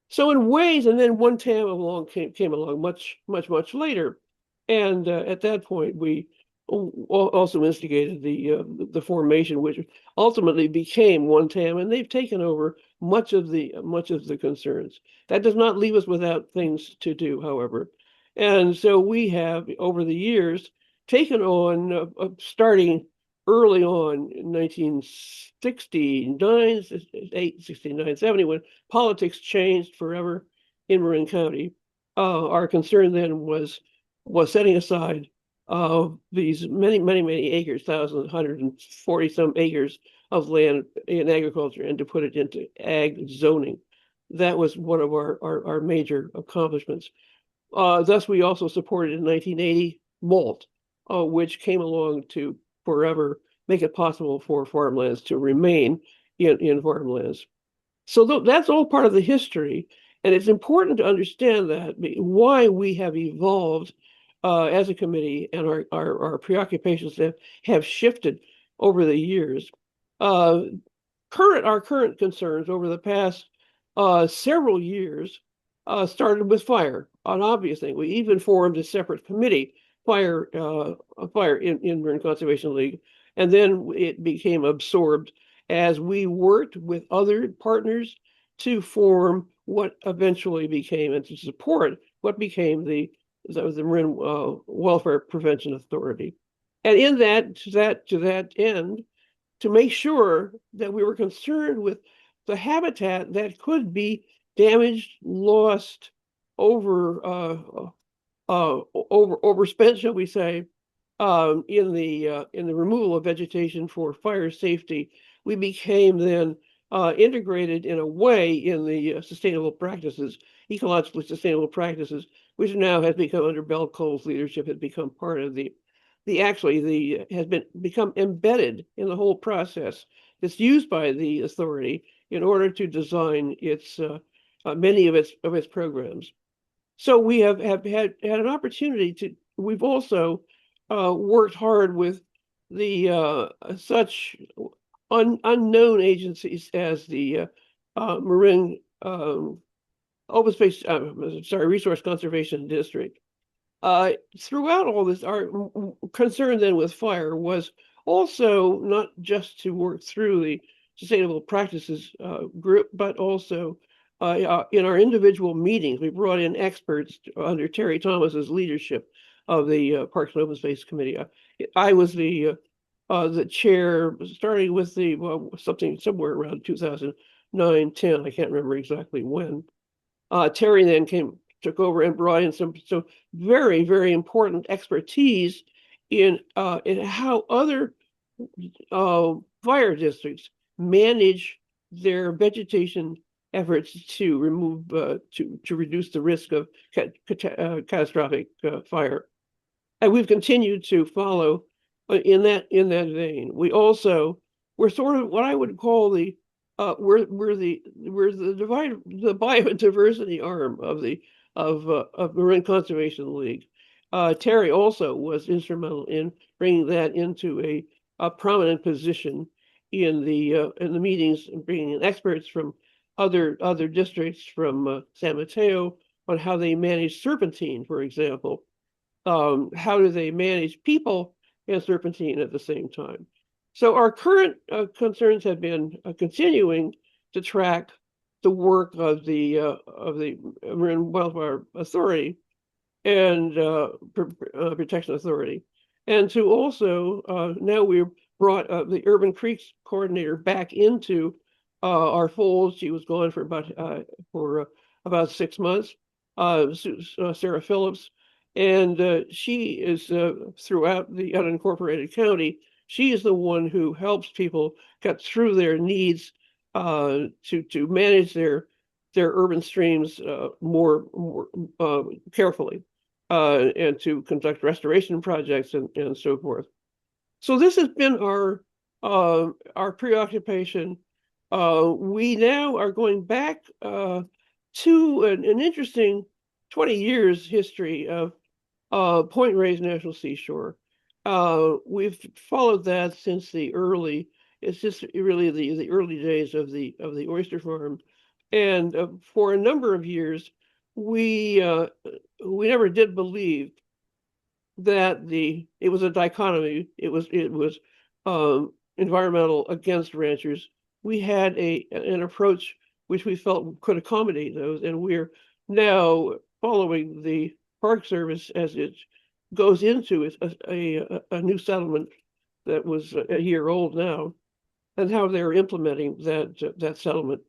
So in ways, and then one TAM came along much later, and at that point we also instigated the formation, which ultimately became one TAM, and they've taken over much of the concerns. That does not leave us without things to do, however, and so we have over the years taken on, starting early on in 1969, 69, 70, when politics changed forever in Marin County. Our concern then was setting aside these many acres, 140 some acres of land in agriculture, and to put it into ag zoning. That was one of our major accomplishments. Thus, we also supported in 1980 MALT, which came along to forever make it possible for farmlands to remain in farmlands. So that's all part of the history, and it's important to understand that why we have evolved as a committee, and our preoccupations have shifted over the years. Our current concerns over the past several years started with fire, an obvious thing. We even formed a separate committee, fire in Marin Conservation League, and then it became absorbed as we worked with other partners to form what eventually became, and to support what became the Marin Welfare Prevention Authority. And in to that end, to make sure that we were concerned with the habitat that could be damaged, lost, overspent, shall we say, in the removal of vegetation for fire safety. We became then integrated in a way in the sustainable practices, ecologically sustainable practices, which now has become, under Bell Cole's leadership, has become part of the has become embedded in the whole process. It's used by the authority in order to design its many of its programs. So we have had an opportunity to. We've also worked hard with the such unknown agencies as the Marin Open Space, Resource Conservation District. Throughout all this, our concern then with fire was also not just to work through the sustainable practices group, but also in our individual meetings, we brought in experts under Terry Thomas's leadership of the Parks and Open Space Committee. I was the chair, starting with the something somewhere around 2009, 10. I can't remember exactly when. Terry then took over and brought in some very, very important expertise in how other fire districts manage their vegetation efforts to remove to reduce the risk of catastrophic fire. And we've continued to follow in that vein. We're sort of what I would call the the biodiversity arm of Marin Conservation League. Terry also was instrumental in bringing that into a prominent position in the meetings and bringing in experts from other districts, from San Mateo, on how they manage serpentine, for example. How do they manage people and serpentine at the same time? So our current concerns have been continuing to track the work of the Marin Wildfire Authority and Protection Authority, and to also now we brought the Urban Creeks coordinator back into our fold. She was gone for about 6 months. Sarah Phillips, and she is throughout the unincorporated county. She is the one who helps people get through their needs to manage their urban streams more carefully and to conduct restoration projects and so forth. So this has been our preoccupation. We now are going back to an interesting 20 years history of Point Reyes National Seashore. We've followed that since it's just really the early days of the oyster farm. And for a number of years, we never did believe that it was a dichotomy. It was environmental against ranchers. We had an approach which we felt could accommodate those, and we're now following the Park Service as it goes into a new settlement that was a year old now, and how they're implementing that settlement,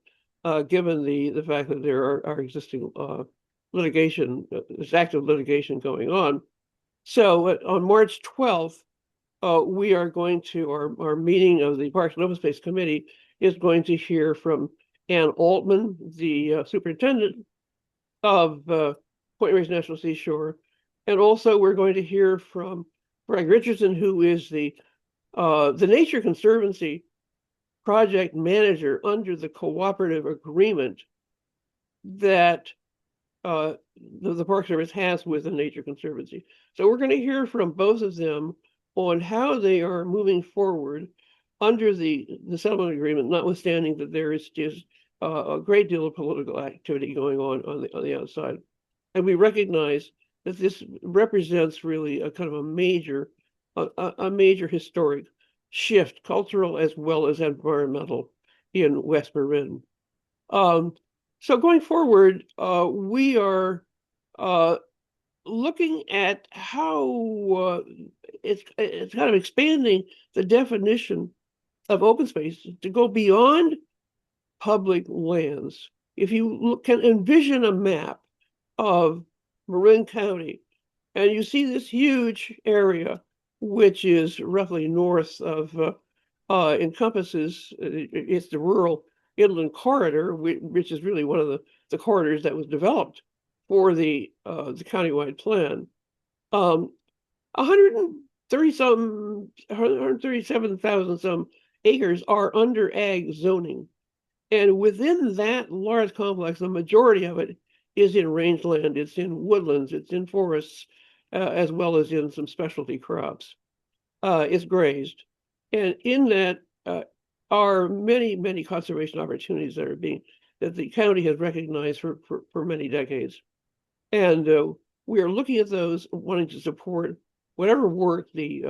given the fact that there are existing litigation, there's active litigation going on. So on March 12th, we are going to, our meeting of the Parks and Open Space Committee is going to hear from Ann Altman, the superintendent of Point Reyes National Seashore. And also we're going to hear from Greg Richardson, who is the Nature Conservancy project manager under the cooperative agreement that the Park Service has with the Nature Conservancy. So we're going to hear from both of them on how they are moving forward under the settlement agreement, notwithstanding that there is just a great deal of political activity going on the outside. And we recognize that this represents really a kind of a major historic shift, cultural as well as environmental, in West Marin. So going forward, we are looking at how it's kind of expanding the definition of open space to go beyond public lands. If you can envision a map of Marin County, and you see this huge area, which is roughly north of, encompasses, it's the rural inland corridor, which is really one of the corridors that was developed for the countywide plan. 130 137,000 some acres are under ag zoning. And within that large complex, the majority of it is in rangeland, it's in woodlands, it's in forests, as well as in some specialty crops. It's grazed. And in that are many, many conservation opportunities that the county has recognized for many decades. And we are looking at those, wanting to support whatever work the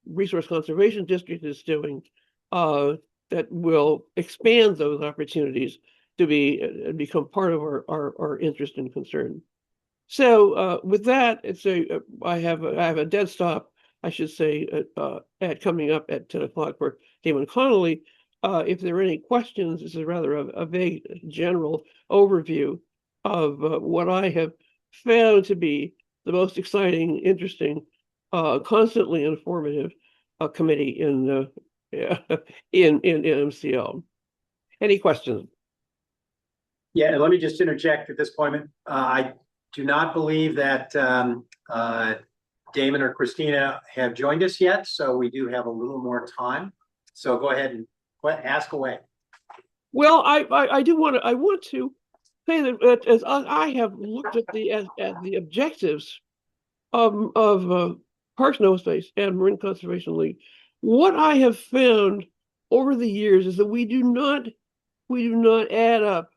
Resource Conservation District is doing that will expand those opportunities to become part of our interest and concern. So with that, I have a dead stop, I should say, at coming up at 10 o'clock for Damon Connolly. If there are any questions, this is rather a vague general overview of what I have found to be the most exciting, interesting, constantly informative committee in MCL. Any questions? Yeah, and let me just interject at this point. I do not believe that Damon or Christina have joined us yet, so we do have a little more time. So go ahead and ask away. Well, I want to say that as I have looked at the objectives of Parks and Open Space and Marine Conservation League, what I have found over the years is that we do not add up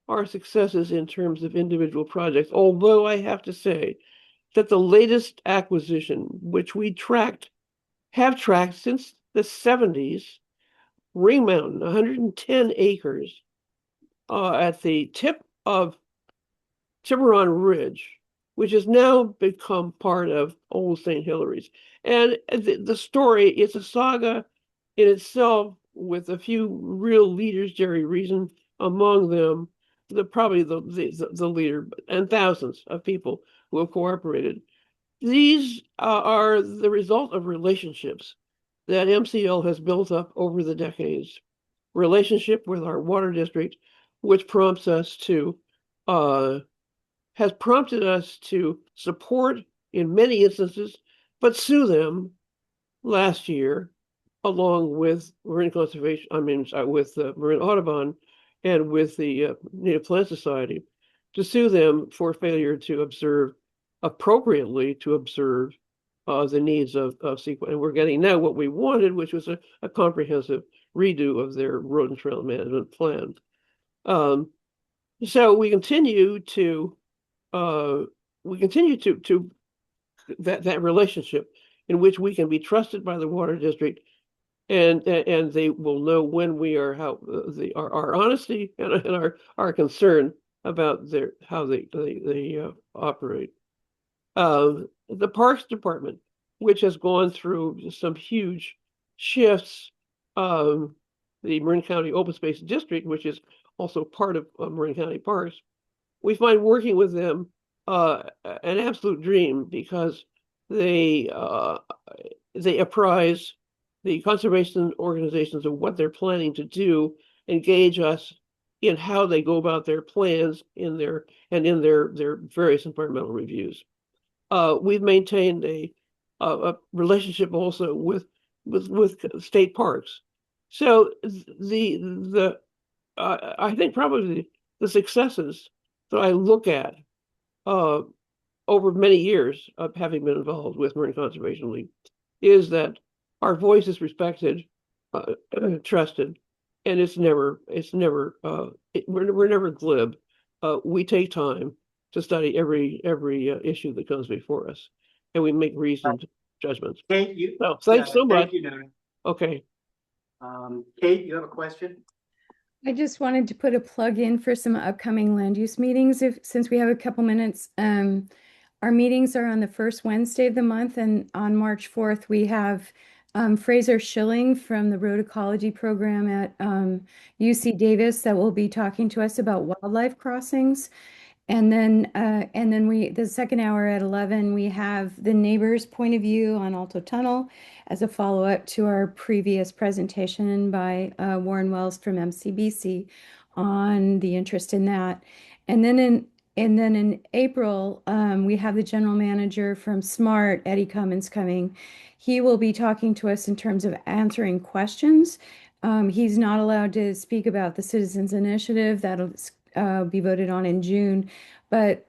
our successes in terms of individual projects. Although I have to say that the latest acquisition, which we have tracked since the 70s, Ring Mountain, 110 acres at the tip of Cimarron Ridge, which has now become part of Old St. Hilary's. And the story, it's a saga in itself with a few real leaders, Jerry Reason among them, probably the leader, and thousands of people who have cooperated. These are the result of relationships that MCL has built up over the decades. Relationship with our water district, which has prompted us to support in many instances, but sue them last year, along with Marine Conservation, with Marine Audubon and with the Native Plant Society, to sue them for failure to appropriately observe the needs of sequence. And we're getting now what we wanted, which was a comprehensive redo of their road and trail management plan. So we continue to that relationship in which we can be trusted by the water district, and they will know when we are our honesty and our concern about how they operate. The Parks Department, which has gone through some huge shifts, the Marin County Open Space District, which is also part of Marin County Parks, we find working with them an absolute dream, because they apprise the conservation organizations of what they're planning to do, engage us in how they go about their plans in their various environmental reviews. We've maintained a relationship also with state parks. So I think probably the successes that I look at over many years of having been involved with Marine Conservation League is that our voice is respected, trusted, and we're never glib. We take time to study every issue that comes before us, and we make reasoned judgments. Kate, So thanks so much. Thank you, Nona. Okay. Kate, you have a question? I just wanted to put a plug in for some upcoming land use meetings since we have a couple minutes. Our meetings are on the first Wednesday of the month, and on March 4th, we have Fraser Schilling from the Road Ecology Program at UC Davis that will be talking to us about wildlife crossings. And then the second hour at 11, we have the neighbor's point of view on Alto Tunnel as a follow-up to our previous presentation by Warren Wells from MCBC on the interest in that. And then And then in April, we have the general manager from Smart, Eddie Cummins, coming. He will be talking to us in terms of answering questions. He's not allowed to speak about the Citizens Initiative that'll be voted on in June, but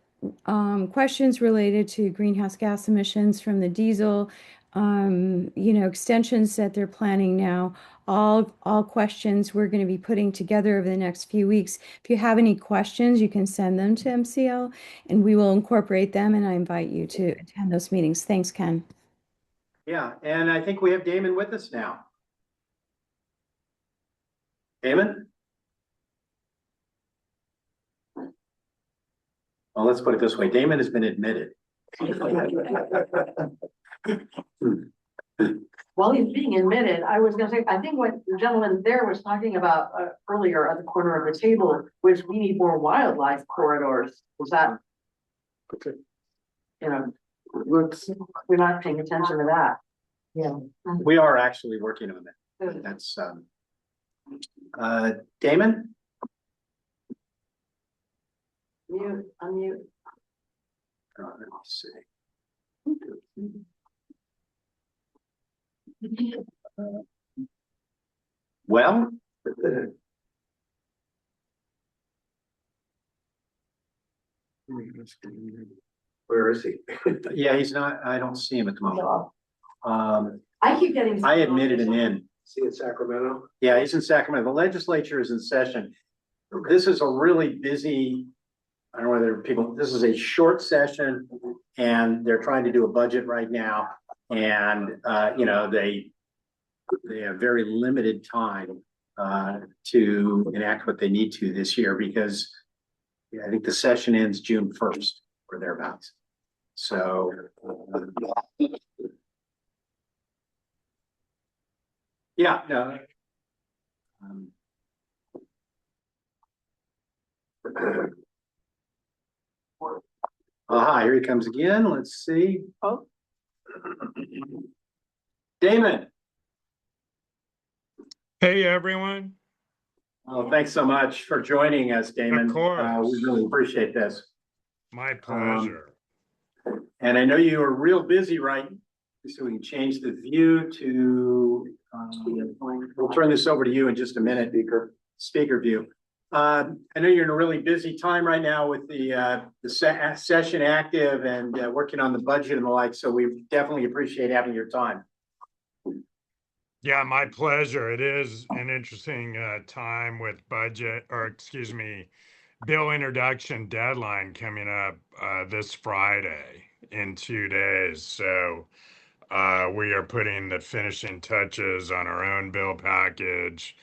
questions related to greenhouse gas emissions from the diesel, extensions that they're planning now, all questions we're going to be putting together over the next few weeks. If you have any questions, you can send them to MCL and we will incorporate them, and I invite you to attend those meetings. Thanks, Ken. Yeah, and I think we have Damon with us now. Damon? Well, let's put it this way. Damon has been admitted. While he's being admitted, I was gonna say, I think what the gentleman there was talking about earlier at the corner of the table, was we need more wildlife corridors. Was that? We're not paying attention to that. Yeah. We are actually working on that. Good. That's Damon? Mute, unmute. Let me see. Well, Where is he? yeah, he's not, I don't see him at the moment. I keep getting. I admitted him in. See in Sacramento? Yeah, he's in Sacramento. The legislature is in session. This is a really busy, I don't know whether people, this is a short session and they're trying to do a budget right now. And, they have very limited time to enact what they need to this year because I think the session ends June 1st or thereabouts. So, yeah, no. Aha, here he comes again. Let's see. Oh. Damon. Hey, everyone. Oh, thanks so much for joining us, Damon. Of course. We really appreciate this. My pleasure. And I know you are real busy, right? So we can change the view to, we'll turn this over to you in just a minute, speaker view. I know you're in a really busy time right now with the session active and working on the budget and the like. So we definitely appreciate having your time. Yeah, my pleasure. It is an interesting time with bill introduction deadline coming up this Friday in 2 days. So we are putting the finishing touches on our own bill package,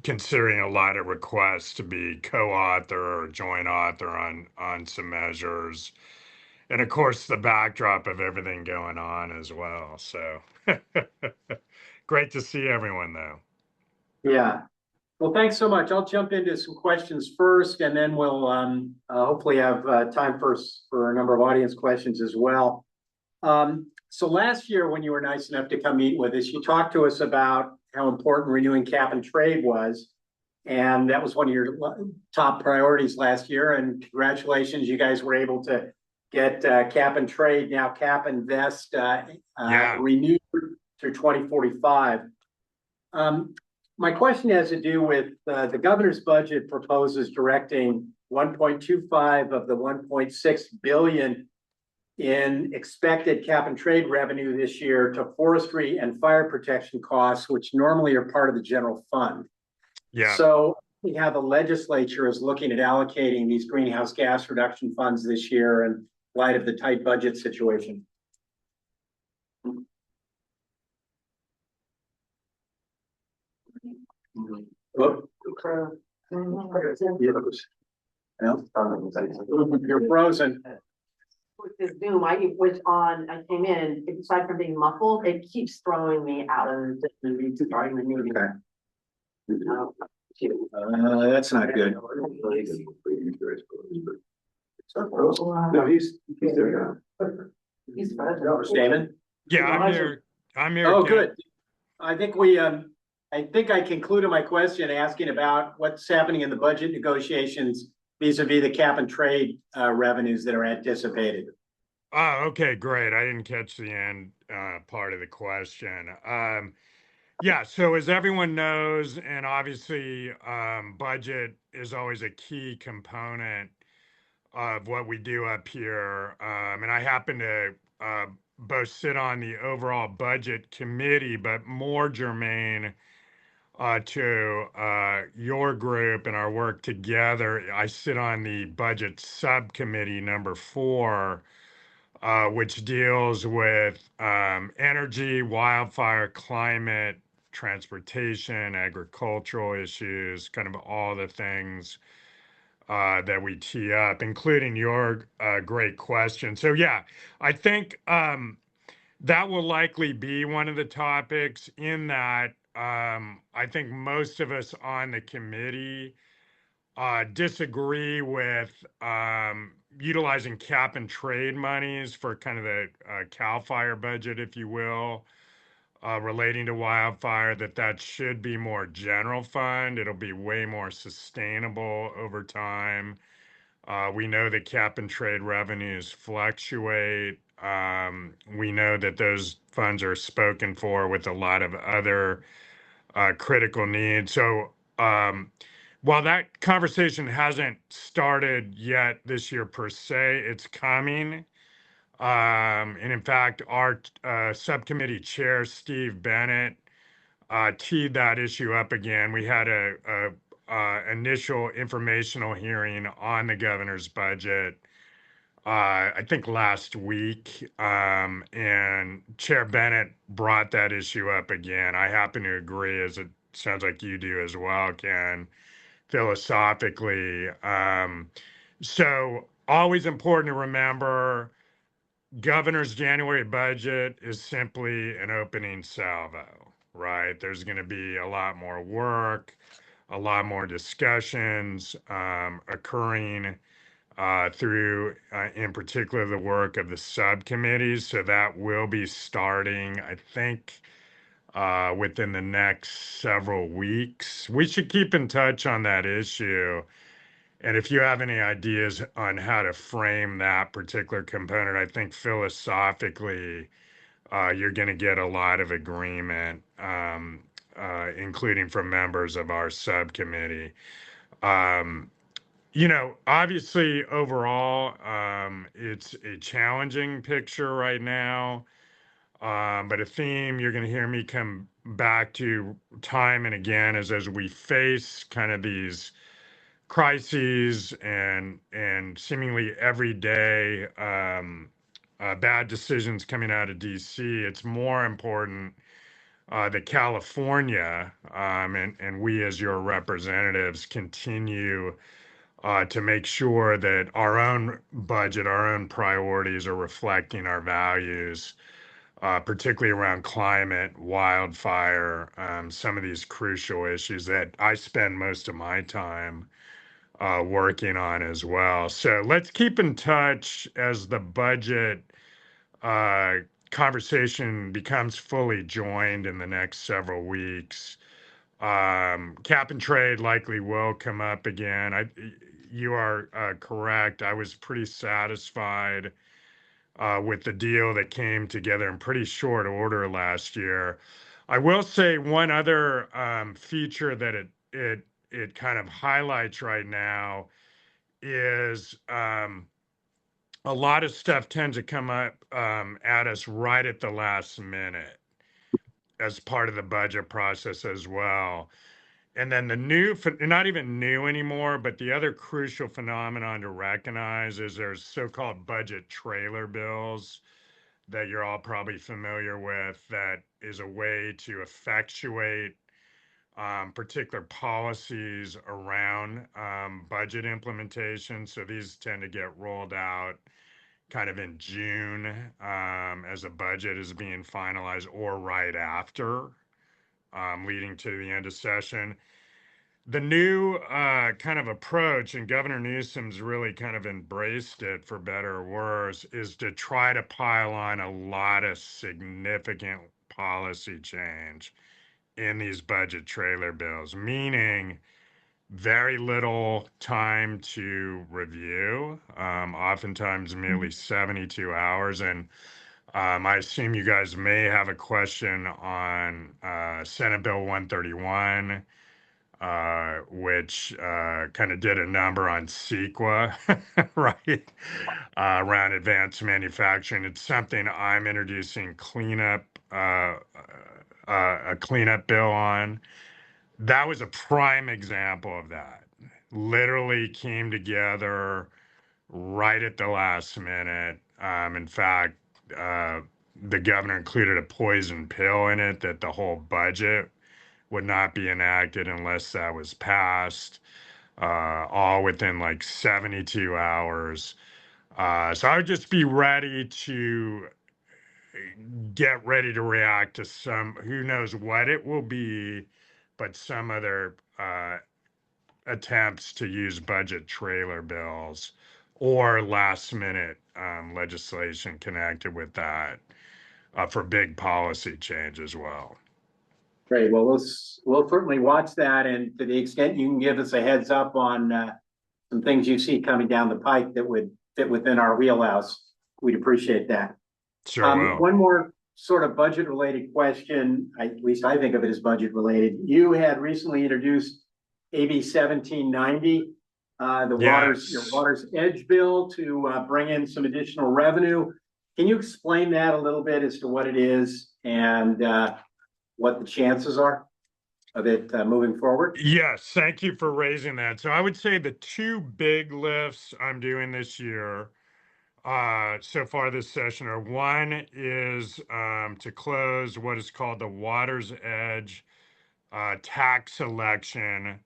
considering a lot of requests to be co-author or joint author on some measures. And of course, the backdrop of everything going on as well. So great to see everyone, though. Yeah. Well, thanks so much. I'll jump into some questions first, and then we'll hopefully have time for a number of audience questions as well. So last year, when you were nice enough to come meet with us, you talked to us about how important renewing cap and trade was. And that was one of your top priorities last year. And congratulations, you guys were able to get cap and trade, now cap and vest renewed through 2045. My question has to do with the governor's budget proposes directing 1.25 of the 1.6 billion in expected cap and trade revenue this year to forestry and fire protection costs, which normally are part of the general fund. Yeah. So the legislature is looking at allocating these greenhouse gas reduction funds this year in light of the tight budget situation. Whoop. You're frozen. With this Zoom, I came in, and aside from being muffled, it keeps throwing me out of starting the meeting. Okay. That's not good. No, he's there now. He's frozen. Damon? Yeah, I'm here. Oh, Ken. good. I think I concluded my question asking about what's happening in the budget negotiations vis-a-vis the cap and trade revenues that are anticipated. Oh, okay, great. I didn't catch the end part of the question. Yeah, so as everyone knows, and obviously budget is always a key component of what we do up here. And I happen to both sit on the overall budget committee, but more germane to your group and our work together, I sit on the budget subcommittee number 4, which deals with energy, wildfire, climate, transportation, agricultural issues, kind of all the things that we tee up, including your great question. So, yeah, I think that will likely be one of the topics in that I think most of us on the committee disagree with utilizing cap and trade monies for kind of the CAL FIRE budget, if you will, relating to wildfire, that should be more general fund. It'll be way more sustainable over time. We know that cap and trade revenues fluctuate. We know that those funds are spoken for with a lot of other critical needs. So while that conversation hasn't started yet this year per se, it's coming. And in fact, our subcommittee chair, Steve Bennett, teed that issue up again. We had a initial informational hearing on the governor's budget, I think last week, and Chair Bennett brought that issue up again. I happen to agree, as it sounds like you do as well, Ken, philosophically. So always important to remember, governor's January budget is simply an opening salvo, right? There's going to be a lot more work, a lot more discussions occurring through, in particular, the work of the subcommittees. So that will be starting, I think, within the next several weeks. We should keep in touch on that issue. And if you have any ideas on how to frame that particular component, I think philosophically, you're going to get a lot of agreement, including from members of our subcommittee. Obviously, overall, it's a challenging picture right now, but a theme you're going to hear me come back to time and again is as we face kind of these crises and seemingly every day bad decisions coming out of DC, it's more important that California and we as your representatives continue to make sure that our own budget, our own priorities are reflecting our values, particularly around climate, wildfire, some of these crucial issues that I spend most of my time working on as well. So let's keep in touch as the budget conversation becomes fully joined in the next several weeks. Cap and trade likely will come up again. You are correct. I was pretty satisfied with the deal that came together in pretty short order last year. I will say one other feature that it kind of highlights right now is a lot of stuff tends to come up at us right at the last minute as part of the budget process as well. And then the new, not even new anymore, but the other crucial phenomenon to recognize is there's so-called budget trailer bills that you're all probably familiar with, that is a way to effectuate particular policies around budget implementation. So these tend to get rolled out kind of in June as a budget is being finalized, or right after, leading to the end of session. The new kind of approach, and Governor Newsom's really kind of embraced it for better or worse, is to try to pile on a lot of significant policy change in these budget trailer bills, meaning very little time to review, oftentimes merely 72 hours. And I assume you guys may have a question on Senate Bill 131, which kind of did a number on CEQA, right? Around advanced manufacturing. It's something I'm introducing a cleanup bill on. That was a prime example of that. Literally came together right at the last minute. In fact, the governor included a poison pill in it that the whole budget would not be enacted unless that was passed, all within like 72 hours. So I would just be ready to get ready to react to some, who knows what it will be, but some other attempts to use budget trailer bills or last minute legislation connected with that for big policy change as well. Great. Well, we'll certainly watch that, and to the extent you can give us a heads up on some things you see coming down the pike that would fit within our wheelhouse, we'd appreciate that. Sure will. One more sort of budget related question, at least I think of it as budget related. You had recently introduced AB 1790, your Water's Edge bill to bring in some additional revenue. Can you explain that a little bit as to what it is and what the chances are of it moving forward? Yes, thank you for raising that. So I would say the two big lifts I'm doing this year, so far this session, are one is to close what is called the Water's Edge tax election,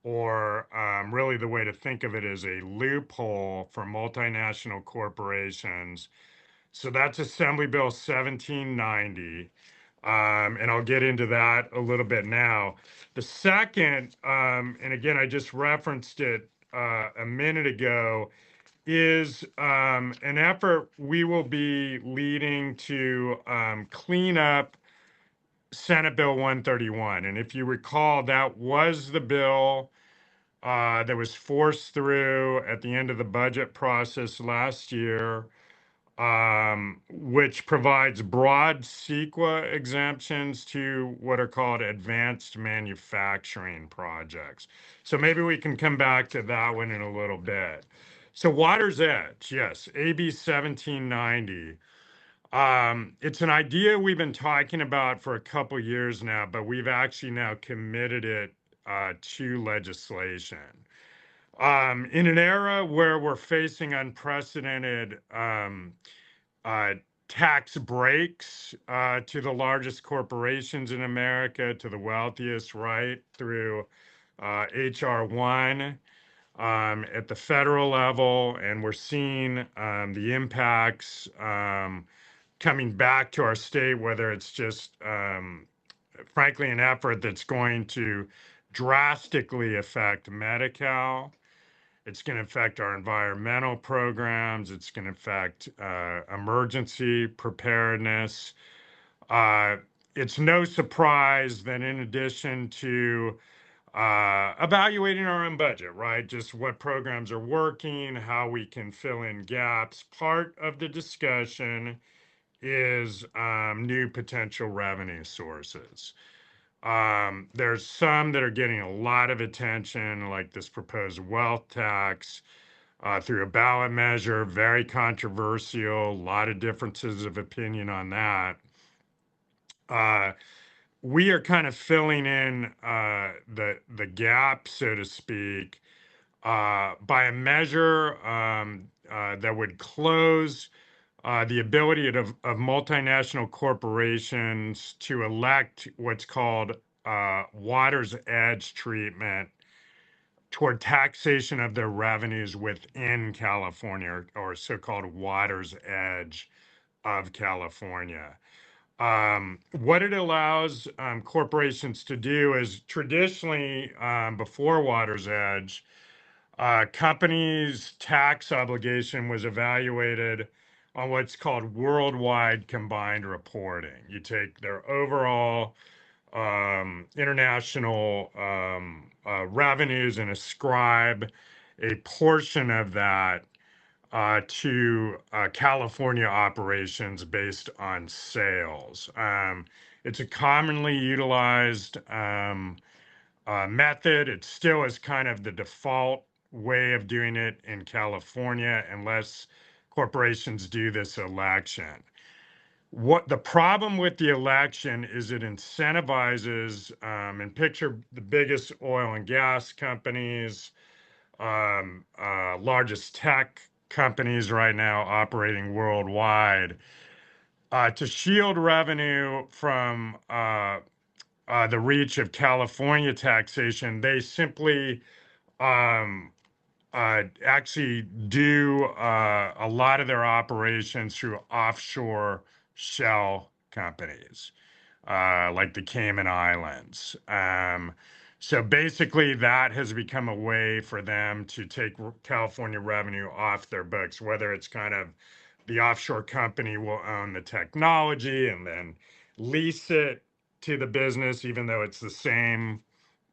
or really the way to think of it is a loophole for multinational corporations. So that's Assembly Bill 1790. And I'll get into that a little bit now. The second, and again, I just referenced it a minute ago, is an effort we will be leading to clean up Senate Bill 131. And if you recall, that was the bill that was forced through at the end of the budget process last year, which provides broad CEQA exemptions to what are called advanced manufacturing projects. So maybe we can come back to that one in a little bit. So Water's Edge, yes, AB 1790. It's an idea we've been talking about for a couple years now, but we've actually now committed it to legislation. In an era where we're facing unprecedented tax breaks to the largest corporations in America, to the wealthiest, right, through HR 1 at the federal level, and we're seeing the impacts coming back to our state, whether it's just, frankly, an effort that's going to drastically affect Medi-Cal. It's going to affect our environmental programs. It's going to affect emergency preparedness. It's no surprise that in addition to evaluating our own budget, right, just what programs are working, how we can fill in gaps, part of the discussion is new potential revenue sources. There's some that are getting a lot of attention, like this proposed wealth tax through a ballot measure, very controversial, a lot of differences of opinion on that. We are kind of filling in the gap, so to speak, by a measure that would close the ability of multinational corporations to elect what's called Water's Edge treatment toward taxation of their revenues within California, or so-called Water's Edge of California. What it allows corporations to do is traditionally, before Water's Edge, companies' tax obligation was evaluated on what's called worldwide combined reporting. You take their overall international revenues and ascribe a portion of that to California operations based on sales. It's a commonly utilized method. It still is kind of the default way of doing it in California, unless corporations do this election. What the problem with the election is it incentivizes, and picture the biggest oil and gas companies, largest tech companies right now operating worldwide, to shield revenue from the reach of California taxation. They simply actually do a lot of their operations through offshore shell companies, like the Cayman Islands. So basically, that has become a way for them to take California revenue off their books, whether it's kind of the offshore company will own the technology and then lease it to the business, even though it's the same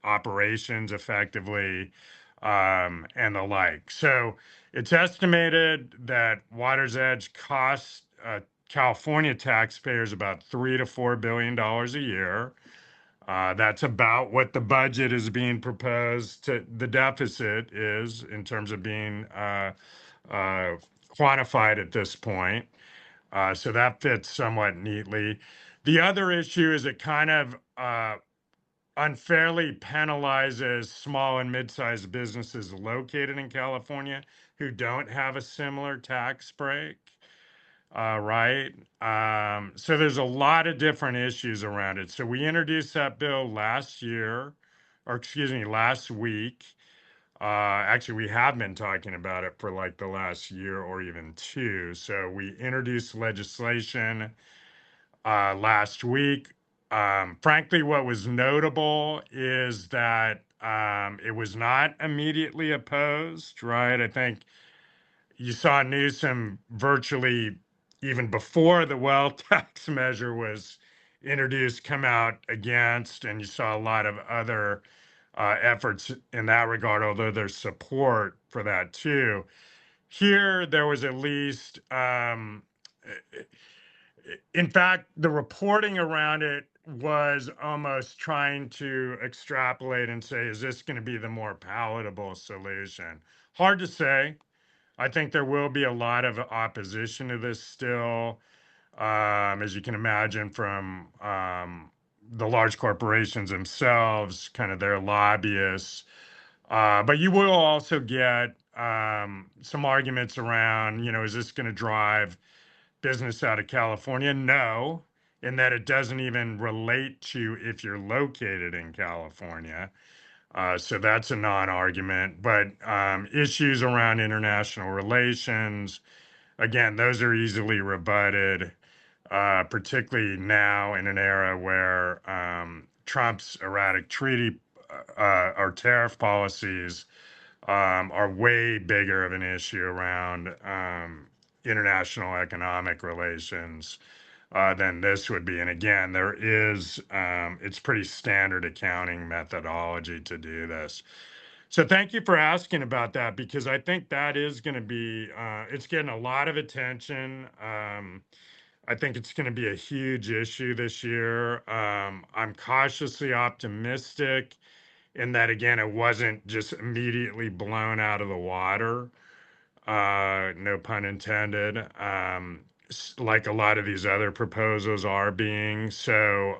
operations effectively, and the like. So it's estimated that Water's Edge costs California taxpayers about $3 to $4 billion a year. That's about what the budget is being proposed to, the deficit is in terms of being quantified at this point. So that fits somewhat neatly. The other issue is it kind of unfairly penalizes small and mid-sized businesses located in California who don't have a similar tax break. Right. So there's a lot of different issues around it. So we introduced that bill last year, or excuse me, last week. Actually, we have been talking about it for like the last year or even two. So we introduced legislation last week. Frankly, what was notable is that it was not immediately opposed, right? I think you saw Newsom virtually even before the wealth tax measure was introduced come out against, and you saw a lot of other efforts in that regard, although there's support for that too. Here, there was at least, in fact, the reporting around it was almost trying to extrapolate and say, is this going to be the more palatable solution? Hard to say. I think there will be a lot of opposition to this still, as you can imagine, from the large corporations themselves, kind of their lobbyists. But you will also get some arguments around, is this going to drive business out of California? No, in that it doesn't even relate to if you're located in California. So that's a non-argument. But issues around international relations, again, those are easily rebutted, particularly now in an era where Trump's erratic treaty or tariff policies are way bigger of an issue around international economic relations than this would be. And again, there is, it's pretty standard accounting methodology to do this. So thank you for asking about that, because I think that is going to be, it's getting a lot of attention. I think it's going to be a huge issue this year. I'm cautiously optimistic in that, again, it wasn't just immediately blown out of the water. No pun intended. Like a lot of these other proposals are being. So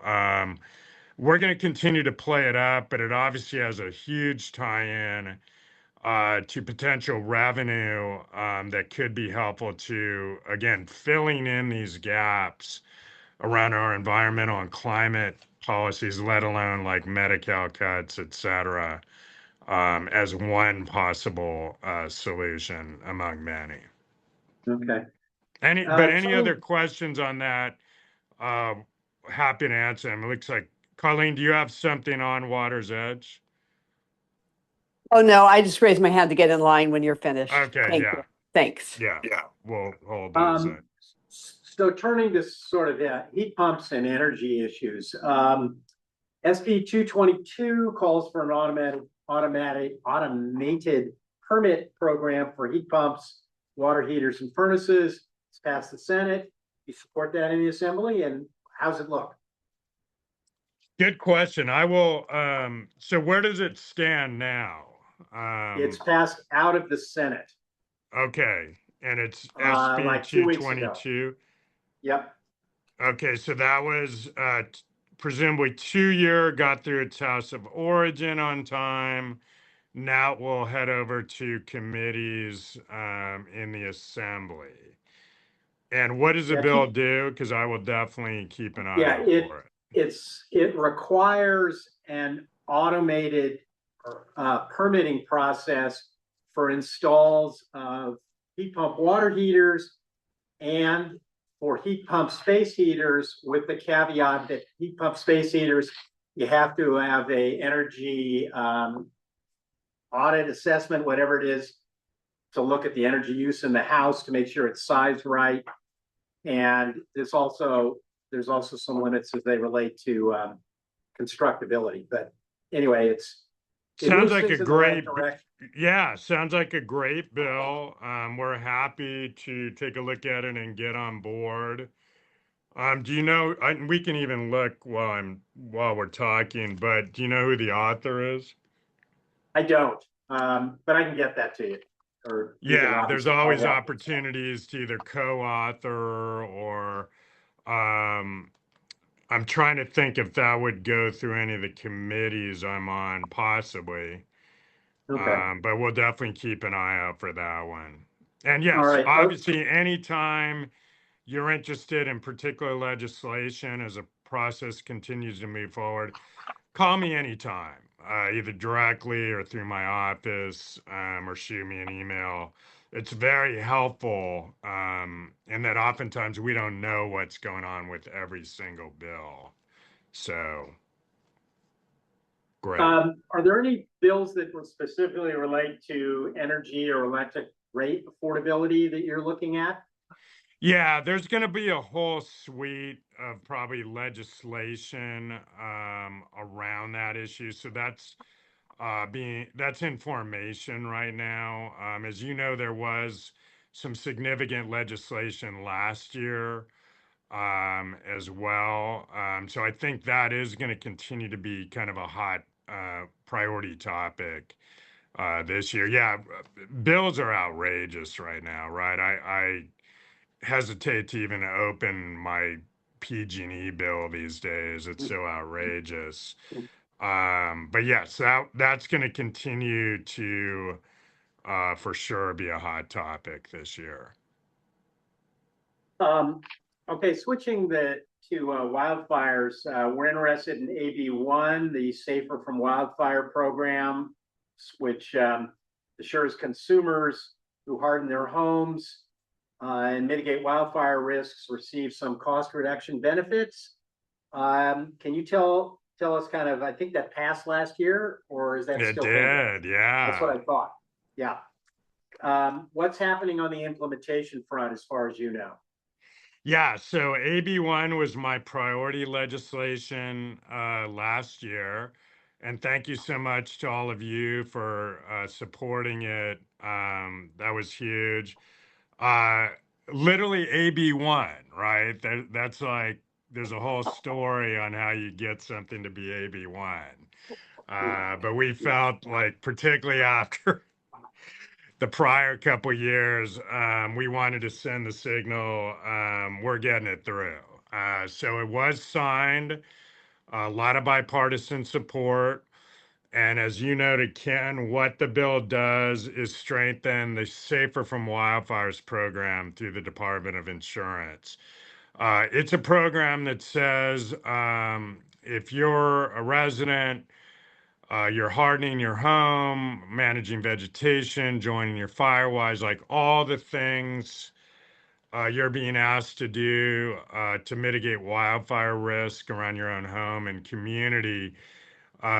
we're going to continue to play it up, but it obviously has a huge tie-in to potential revenue that could be helpful to, again, filling in these gaps around our environmental and climate policies, let alone like Medi-Cal cuts, et cetera, as one possible solution among many. Okay. Any other questions on that? Happy to answer them. It looks like, Colleen, do you have something on Water's Edge? Oh, no, I just raised my hand to get in line when you're finished. Okay, Thank yeah. you. Thanks. Yeah, we'll hold those. So turning to sort of heat pumps and energy issues, SB 222 calls for an automated permit program for heat pumps, water heaters, and furnaces. It's passed the Senate. You support that in the Assembly, and how's it look? Good question. I will, so where does it stand now? It's passed out of the Senate, Okay, and it's SB like 2 weeks ago. 222. Yep. Okay, so that was presumably 2 year, got through its House of Origin on time. Now we'll head over to committees in the Assembly. And what does the Yeah, bill do? Because I will definitely keep an eye Yeah, out for it. it requires an automated permitting process for installs of heat pump water heaters and for heat pump space heaters, with the caveat that heat pump space heaters, you have to have a energy audit assessment, whatever it is, to look at the energy use in the house to make sure it's sized right. And there's also some limits as they relate to constructability. But anyway, it Sounds moves like a things in the right great, direction. yeah, sounds like a great bill. We're happy to take a look at it and get on board. Do you know, we can even look while we're talking, but do you know who the author is? I don't, but I can get that to you. Or you can Yeah, there's obviously always find out. opportunities to either co-author or um, I'm trying to think if that would go through any of the committees I'm on, possibly. Okay. But we'll definitely keep an eye out for that one. And All yes, right. obviously, anytime you're interested in particular legislation as a process continues to move forward, call me anytime, either directly or through my office, or shoot me an email. It's very helpful, in that oftentimes we don't know what's going on with every single bill. So, great. Are there any bills that will specifically relate to energy or electric rate affordability that you're looking at? Yeah, there's going to be a whole suite of probably legislation around that issue. So that's in formation right now. As you know, there was some significant legislation last year as well. So I think that is going to continue to be kind of a hot priority topic this year. Yeah, bills are outrageous right now, right? I hesitate to even open my PG&E bill these days. It's so outrageous. But yes, that's going to continue to for sure be a hot topic this year. Okay, switching to wildfires, we're interested in AB1, the Safer from Wildfire program, which assures consumers who harden their homes and mitigate wildfire risks receive some cost reduction benefits. Can you tell us kind of, I think that passed last year, or is that It still pending? did, yeah. That's what I thought. Yeah. What's happening on the implementation front as far as you know? Yeah, so AB1 was my priority legislation last year. And thank you so much to all of you for supporting it. That was huge. Uh, Literally AB1, right? That's like, there's a whole story on how you get something to be AB1. But we felt like, particularly after the prior couple years, we wanted to send the signal, we're getting it through. So it was signed, a lot of bipartisan support. And as you noted, Ken, what the bill does is strengthen the Safer from Wildfires program through the Department of Insurance. It's a program that says if you're a resident, you're hardening your home, managing vegetation, joining your firewise, like all the things you're being asked to do to mitigate wildfire risk around your own home and community,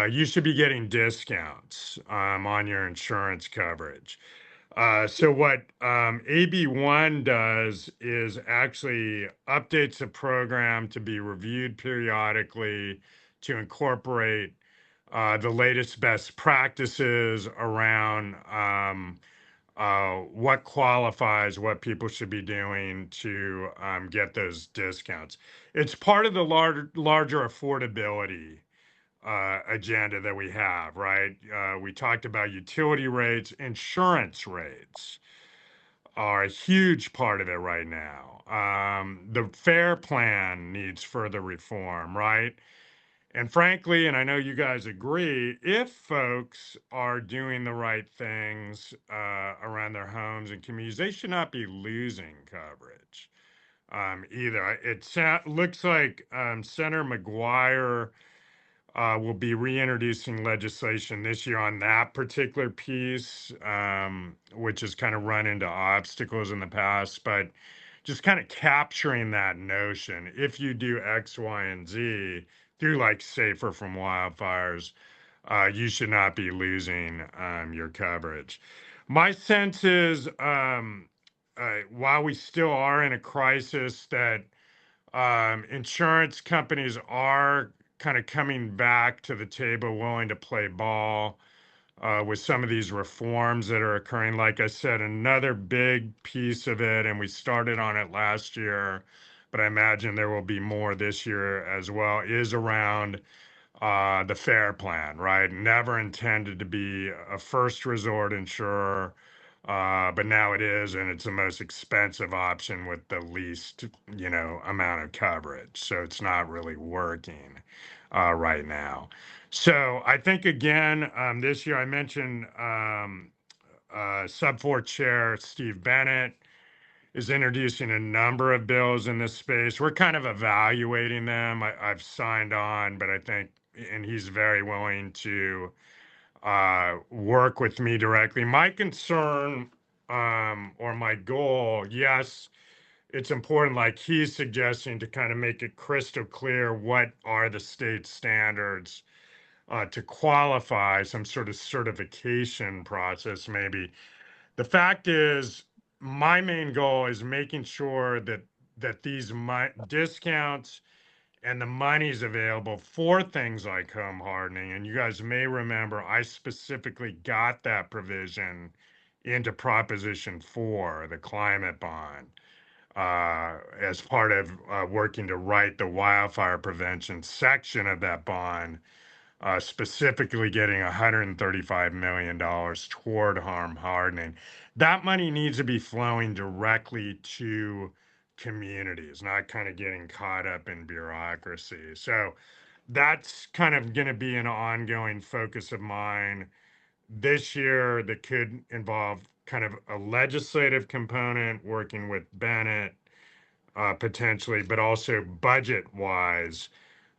you should be getting discounts on your insurance coverage. So what AB1 does is actually updates the program to be reviewed periodically to incorporate the latest best practices around what qualifies, what people should be doing to get those discounts. It's part of the larger affordability agenda that we have, right? We talked about utility rates, insurance rates are a huge part of it right now. The FAIR plan needs further reform, right? And frankly, and I know you guys agree, if folks are doing the right things around their homes and communities, they should not be losing coverage either. Looks like Senator McGuire will be reintroducing legislation this year on that particular piece, which has kind of run into obstacles in the past, but just kind of capturing that notion. If you do X, Y, and Z through like Safer from Wildfires, you should not be losing your coverage. My sense is, while we still are in a crisis, that insurance companies are kind of coming back to the table, willing to play ball with some of these reforms that are occurring. Like I said, another big piece of it, and we started on it last year, but I imagine there will be more this year as well, is around the FAIR plan, right? Never intended to be a first resort insurer, but now it is, and it's the most expensive option with the least, amount of coverage. So it's not really working right now. So I think again, this year I mentioned Sub 4 Chair Steve Bennett is introducing a number of bills in this space. We're kind of evaluating them. I've signed on, but I think, and he's very willing to work with me directly. My concern or my goal, yes, it's important, like he's suggesting, to kind of make it crystal clear what are the state standards to qualify, some sort of certification process, maybe. The fact is, my main goal is making sure that these discounts and the money's available for things like home hardening. And you guys may remember, I specifically got that provision into Proposition 4, the climate bond, as part of working to write the wildfire prevention section of that bond, specifically getting $135 million toward harm hardening. That money needs to be flowing directly to communities, not kind of getting caught up in bureaucracy. So that's kind of going to be an ongoing focus of mine this year, that could involve kind of a legislative component, working with Bennett potentially, but also budget wise.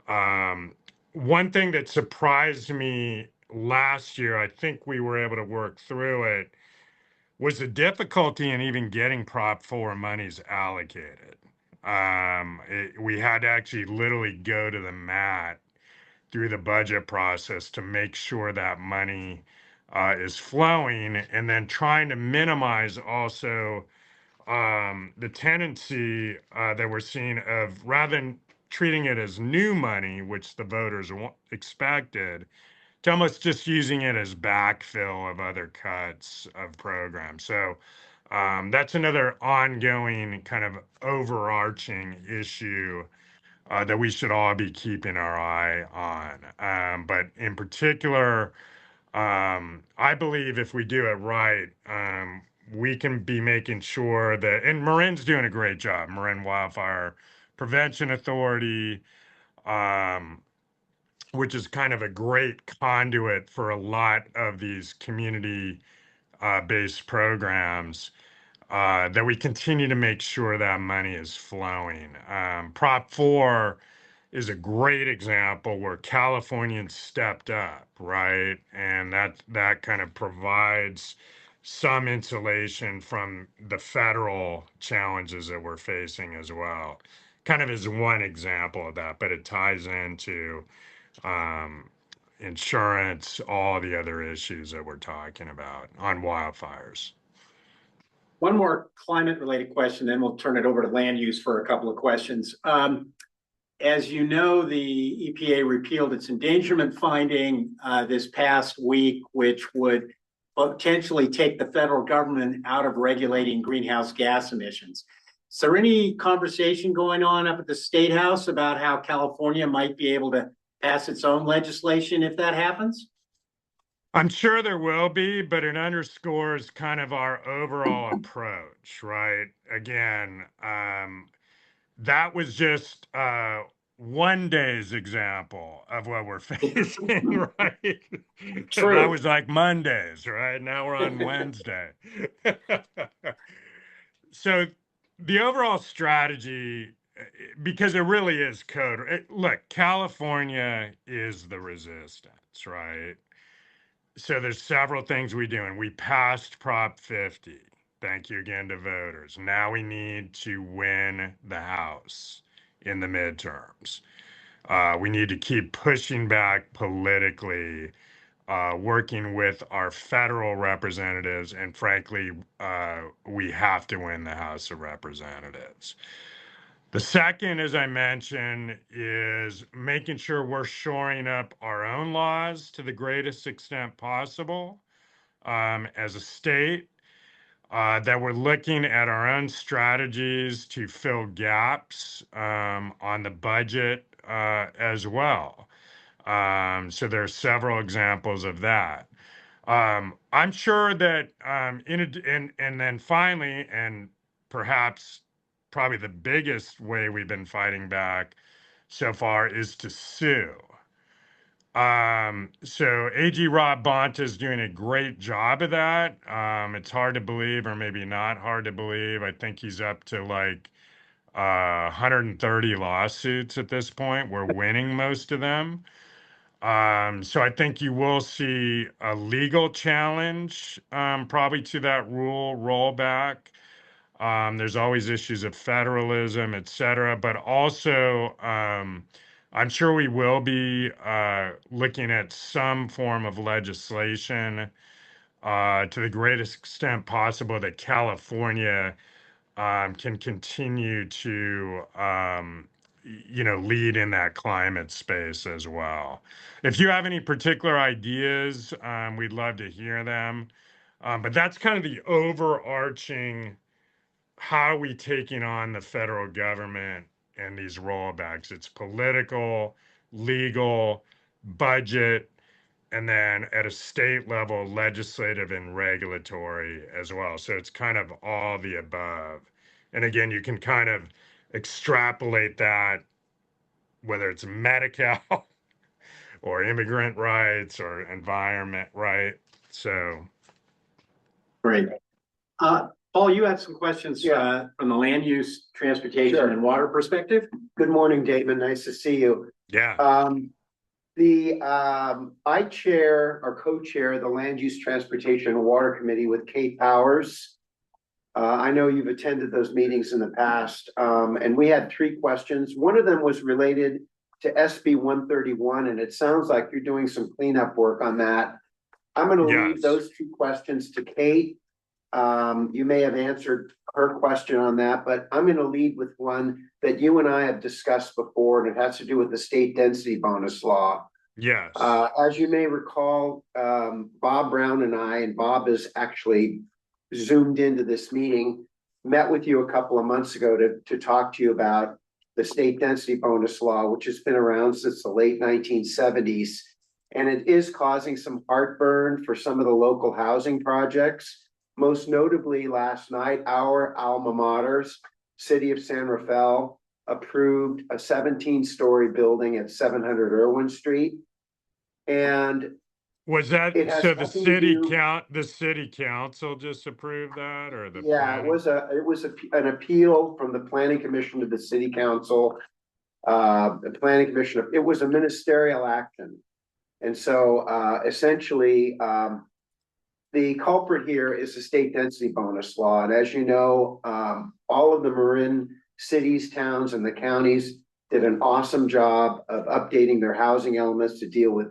One thing that surprised me last year, I think we were able to work through it, was the difficulty in even getting Prop 4 monies allocated. We had to actually literally go to the mat through the budget process to make sure that money is flowing, and then trying to minimize also the tendency that we're seeing of, rather than treating it as new money, which the voters expected, to almost just using it as backfill of other cuts of programs. So that's another ongoing kind of overarching issue that we should all be keeping our eye on. But in particular, I believe if we do it right, we can be making sure that, and Marin's doing a great job, Marin Wildfire Prevention Authority, which is kind of a great conduit for a lot of these community based programs, that we continue to make sure that money is flowing. Prop 4 is a great example where Californians stepped up, right? And that kind of provides some insulation from the federal challenges that we're facing as well. Kind of is one example of that, but it ties into insurance, all the other issues that we're talking about on wildfires. One more climate related question, then we'll turn it over to land use for a couple of questions. as you know, the EPA repealed its endangerment finding this past week, which would potentially take the federal government out of regulating greenhouse gas emissions. Is there any conversation going on up at the State House about how California might be able to pass its own legislation if that happens? I'm sure there will be, but it underscores kind of our overall approach, right? Again, that was just one day's example of what we're facing, right? True. That was like Mondays, right? Now we're on Wednesday. So the overall strategy, because it really is code. Look, California is the resistance, right? So there's several things we do, and we passed Prop 50. Thank you again to voters. Now we need to win the House in the midterms. We need to keep pushing back politically, working with our federal representatives, and frankly, we have to win the House of Representatives. The second, as I mentioned, is making sure we're shoring up our own laws to the greatest extent possible as a state, that we're looking at our own strategies to fill gaps on the budget as well. So there are several examples of that. I'm sure that, and then finally, and perhaps probably the biggest way we've been fighting back so far is to sue. So AG Rob Bonta is doing a great job of that. It's hard to believe, or maybe not hard to believe. I think he's up to like 130 lawsuits at this point. We're winning most of them. So I think you will see a legal challenge, probably to that rule rollback. There's always issues of federalism, et cetera, but also, I'm sure we will be looking at some form of legislation to the greatest extent possible that California can continue to lead in that climate space as well. If you have any particular ideas, we'd love to hear them. But that's kind of the overarching, how are we taking on the federal government and these rollbacks? It's political, legal, budget, and then at a state level, legislative and regulatory as well. So it's kind of all the above. And again, you can kind of extrapolate that, whether it's Medi-Cal or immigrant rights or environment, right? So. Great. Paul, you had some questions from the land use, transportation, Sure. and water perspective. Good morning, Damon. Nice to see you. Yeah. I chair or co-chair the Land Use, Transportation, and Water Committee with Kate Powers. I know you've attended those meetings in the past, and we had 3 questions. One of them was related to SB 131, and it sounds like you're doing some cleanup work on that. I'm going to leave those 2 questions to Kate. You may have answered her question on that, but I'm going to lead with one that you and I have discussed before, and it has to do with the state density bonus law. Yes. As you may recall, Bob Brown and Bob is actually zoomed into this meeting, met with you a couple of months ago to talk to you about the state density bonus law, which has been around since the late 1970s. And it is causing some heartburn for some of the local housing projects. Most notably, last night, our alma maters, City of San Rafael, approved a 17-story building at 700 Irwin Street. And was that so? The city council just approved that, or the planning? It was an appeal from the planning commission to the city council. The planning commission. It was a ministerial action, and so essentially. The culprit here is the state density bonus law. And as you know, all of the Marin cities, towns, and the counties did an awesome job of updating their housing elements to deal with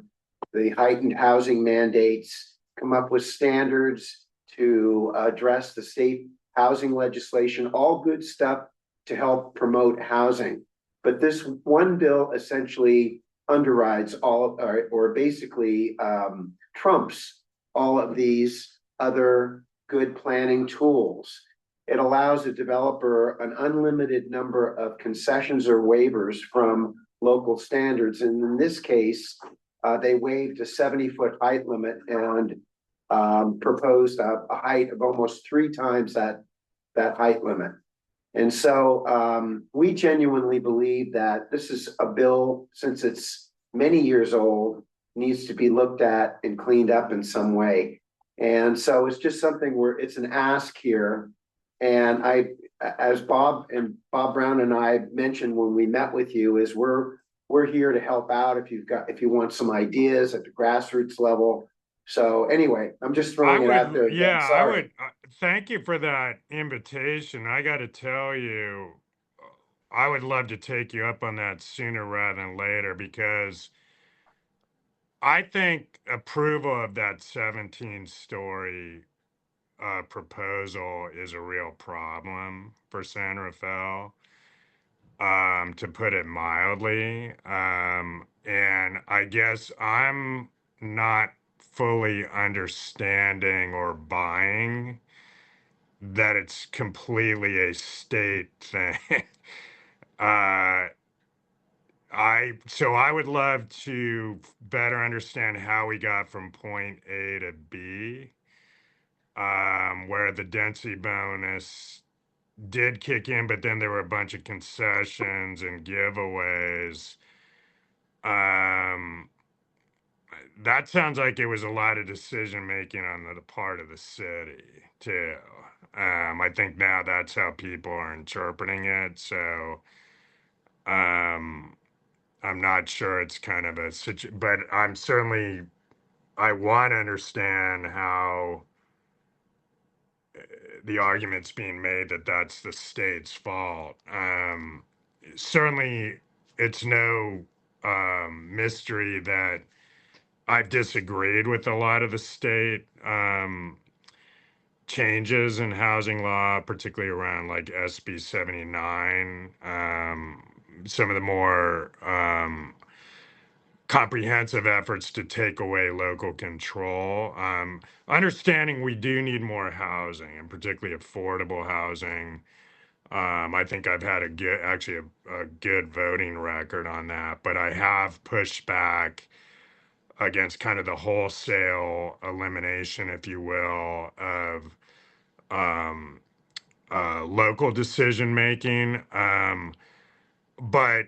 the heightened housing mandates, come up with standards to address the state housing legislation, all good stuff to help promote housing. But this one bill essentially underrides all, or basically trumps all of these other good planning tools. It allows a developer an unlimited number of concessions or waivers from local standards. And in this case, they waived a 70-foot height limit and proposed a height of almost 3 times that height limit. And so we genuinely believe that this is a bill, since it's many years old, needs to be looked at and cleaned up in some way. And so it's just something where it's an ask here. And as Bob Brown and I mentioned when we met with you, is we're here to help out if you want some ideas at the grassroots level. So anyway, I'm just throwing it out there. Yeah, I Sorry. would, thank you for that invitation. I got to tell you, I would love to take you up on that sooner rather than later, because I think approval of that 17-story proposal is a real problem for San Rafael, to put it mildly. And I guess I'm not fully understanding or buying that it's completely a state thing. uh, so I would love to better understand how we got from point A to B, where the density bonus did kick in, but then there were a bunch of concessions and giveaways. Um, that sounds like it was a lot of decision making on the part of the city too. I think now that's how people are interpreting it. So I'm not sure it's kind of a but I want to understand how the argument's being made that that's the state's fault. Certainly, it's no mystery that I've disagreed with a lot of the state changes in housing law, particularly around like SB 79. Some of the more comprehensive efforts to take away local control. Understanding we do need more housing, and particularly affordable housing. I think I've had a good voting record on that, but I have pushed back against kind of the wholesale elimination, if you will, of um, local decision making. But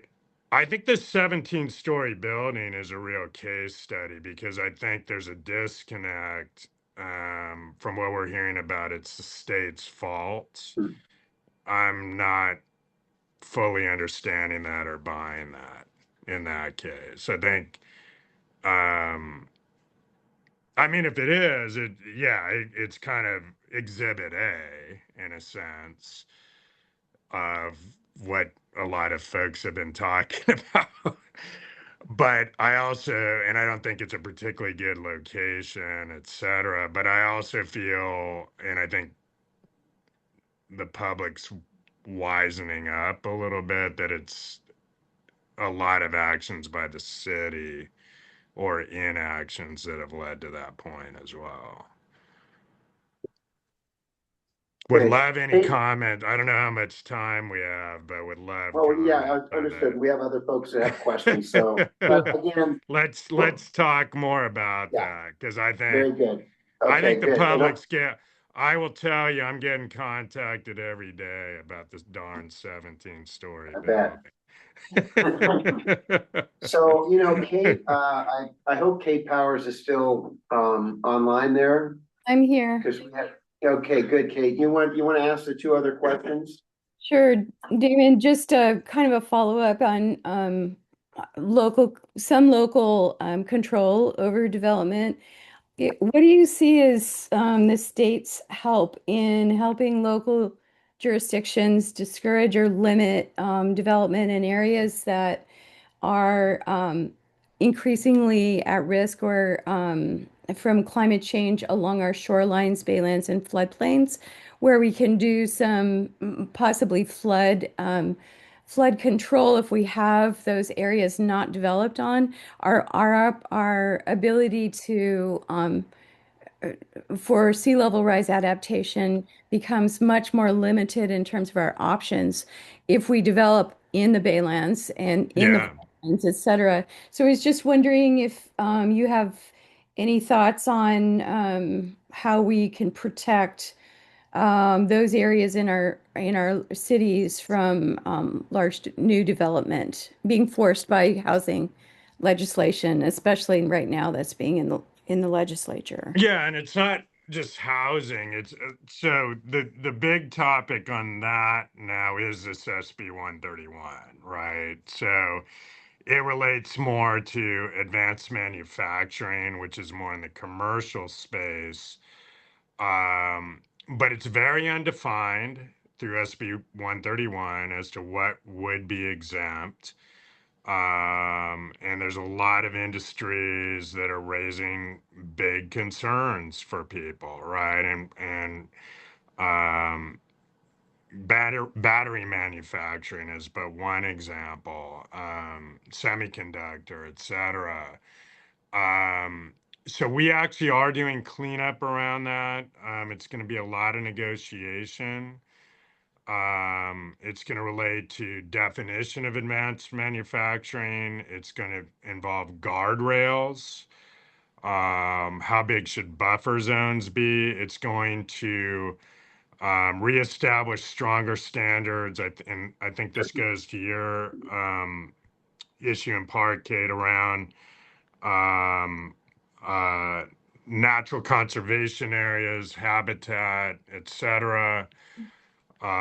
I think the 17-story building is a real case study, because I think there's a disconnect from what we're hearing about it's the state's fault. I'm not fully understanding that or buying that in that case. I think, I mean, if it is, it's kind of exhibit A in a sense of what a lot of folks have been talking about. But I also, and I don't think it's a particularly good location, et cetera, but I also feel, and I think the public's wisening up a little bit, that it's a lot of actions by the city or inactions that have led to that point as well. Would Okay. love any comment. I don't know how much time we have, but would love. Well, yeah, comment I on understood. that. We have other folks that have questions, so, but again. Let's talk more about Yeah, that, because I very think good. I Okay, think the good. public's I will tell you, I'm getting contacted every day about this darn 17-story I bet. building. So, Kate, I hope Kate Powers is still online there, I'm here. because okay, good, Kate. You want to ask the 2 other questions? Sure, Damon, just a kind of a follow-up on some local control over development. What do you see as the state's help in helping local jurisdictions discourage or limit development in areas that are increasingly at risk or from climate change along our shorelines, baylands, and floodplains, where we can do some possibly flood control if we have those areas not developed on, our ability to for sea level rise adaptation becomes much more limited in terms of our options if we develop in the Baylands and in the Yeah. Flatlands, et cetera. So I was just wondering if you have any thoughts on how we can protect those areas in our cities from large new development being forced by housing legislation, especially right now that's being in the legislature. Yeah, and it's not just housing. It's so the big topic on that now is this SB 131, right? So it relates more to advanced manufacturing, which is more in the commercial space. Um, but it's very undefined through SB 131 as to what would be exempt. And there's a lot of industries that are raising big concerns for people, right? And battery manufacturing is but one example, semiconductor, et cetera. Um, so we actually are doing cleanup around that. It's going to be a lot of negotiation. It's going to relate to definition of advanced manufacturing. It's going to involve guardrails. How big should buffer zones be? It's going to reestablish stronger standards. And I think this goes to your issue in part, Kate, around um, uh, natural conservation areas, habitat, etc.,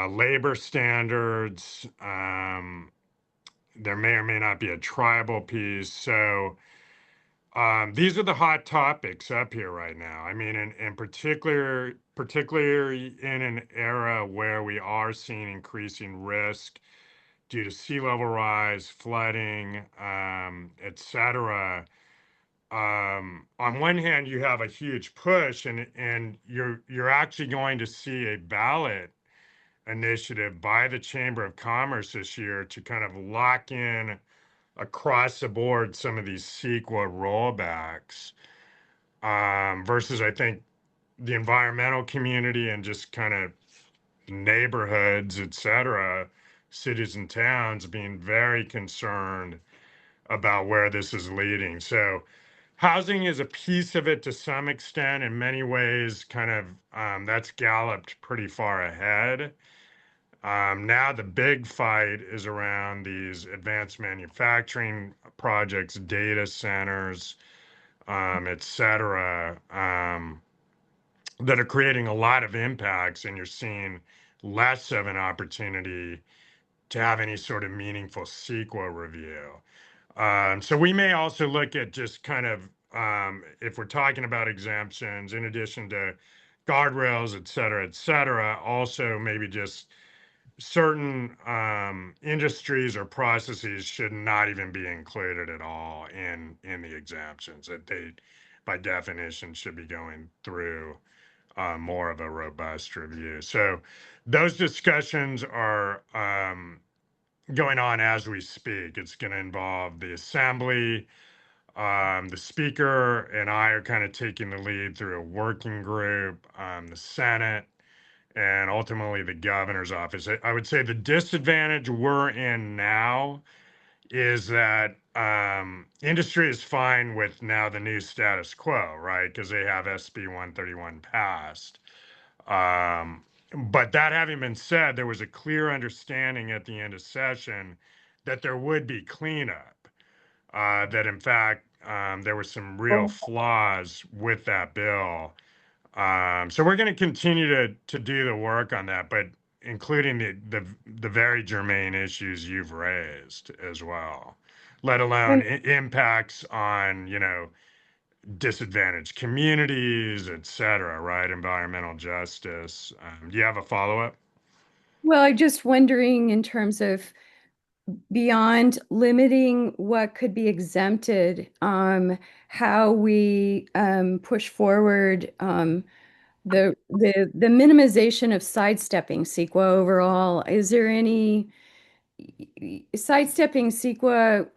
labor standards. There may or may not be a tribal piece. So these are the hot topics up here right now. I mean, in particularly in an era where we are seeing increasing risk due to sea level rise, flooding, etc. On one hand, you have a huge push, and you're actually going to see a ballot initiative by the Chamber of Commerce this year to kind of lock in across the board some of these CEQA rollbacks, versus I think the environmental community and just kind of neighborhoods, et cetera, cities and towns being very concerned about where this is leading. So housing is a piece of it to some extent. In many ways, kind of that's galloped pretty far ahead. Now the big fight is around these advanced manufacturing projects, data centers, et cetera, that are creating a lot of impacts, and you're seeing less of an opportunity to have any sort of meaningful CEQA review. So we may also look at just kind of, if we're talking about exemptions, in addition to guardrails, et cetera, also maybe just certain industries or processes should not even be included at all in the exemptions, that they by definition should be going through more of a robust review. So those discussions are going on as we speak. It's going to involve the assembly. The speaker and I are kind of taking the lead through a working group, the Senate, and ultimately the governor's office. I would say the disadvantage we're in now is that industry is fine with now the new status quo, right? Because they have SB 131 passed. But that having been said, there was a clear understanding at the end of session that there would be cleanup, that in fact there were some real flaws with that bill. So we're going to continue to do the work on that, but including the very germane issues you've raised as well, let alone impacts on, disadvantaged communities, et cetera, right? Environmental justice. Do you have a follow-up? Well, I'm just wondering in terms of beyond limiting what could be exempted, how we push forward the minimization of sidestepping CEQA overall. Is there any sidestepping CEQA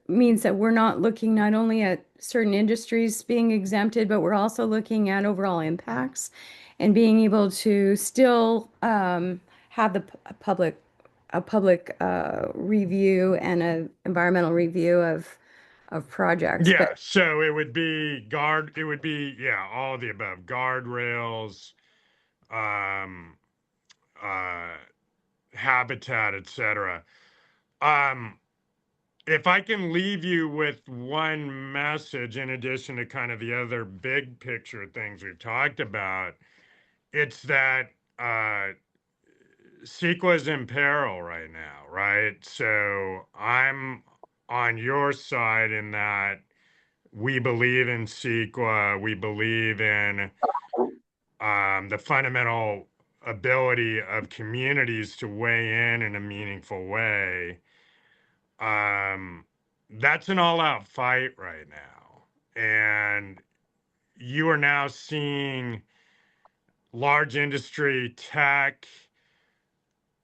means that we're not looking not only at certain industries being exempted, but we're also looking at overall impacts and being able to still have the public review and a environmental review of projects. Yeah, But so it would be yeah, all the above, guardrails, um, uh, habitat, etc. Um, if I can leave you with one message in addition to kind of the other big picture things we've talked about, it's that CEQA is in peril right now, right? So I'm on your side in that we believe in CEQA, we believe in the fundamental ability of communities to weigh in a meaningful way. That's an all-out fight right now, and you are now seeing large industry, tech,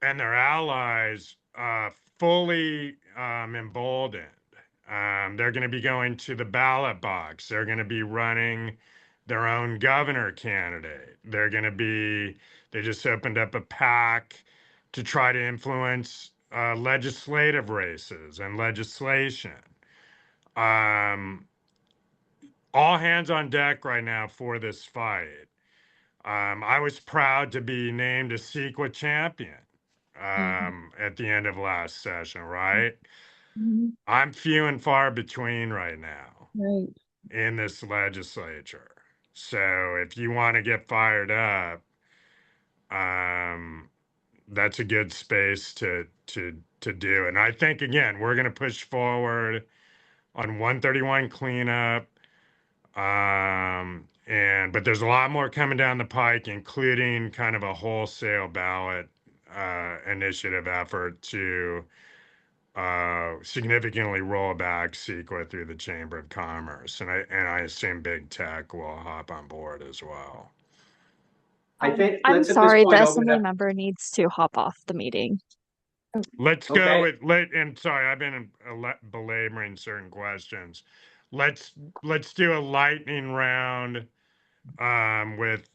and their allies fully emboldened. They're going to be going to the ballot box. They're going to be running their own governor candidate. They just opened up a PAC to try to influence legislative races and legislation. Um, all hands on deck right now for this fight. I was proud to be named a CEQA champion at the end of last session, right? Mhm. I'm few and far between right now Right. in this legislature. So if you want to get fired up, um, that's a good space to do. And I think again, we're going to push forward on 131 cleanup. But there's a lot more coming down the pike, including kind of a wholesale ballot initiative effort to significantly roll back CEQA through the Chamber of Commerce, and I assume big tech will hop on board as well. I think, I'm let's at this sorry, the point open assembly up. member needs to hop off the meeting. Let's go Okay, with and sorry, I've been belaboring certain questions. Let's do a lightning round with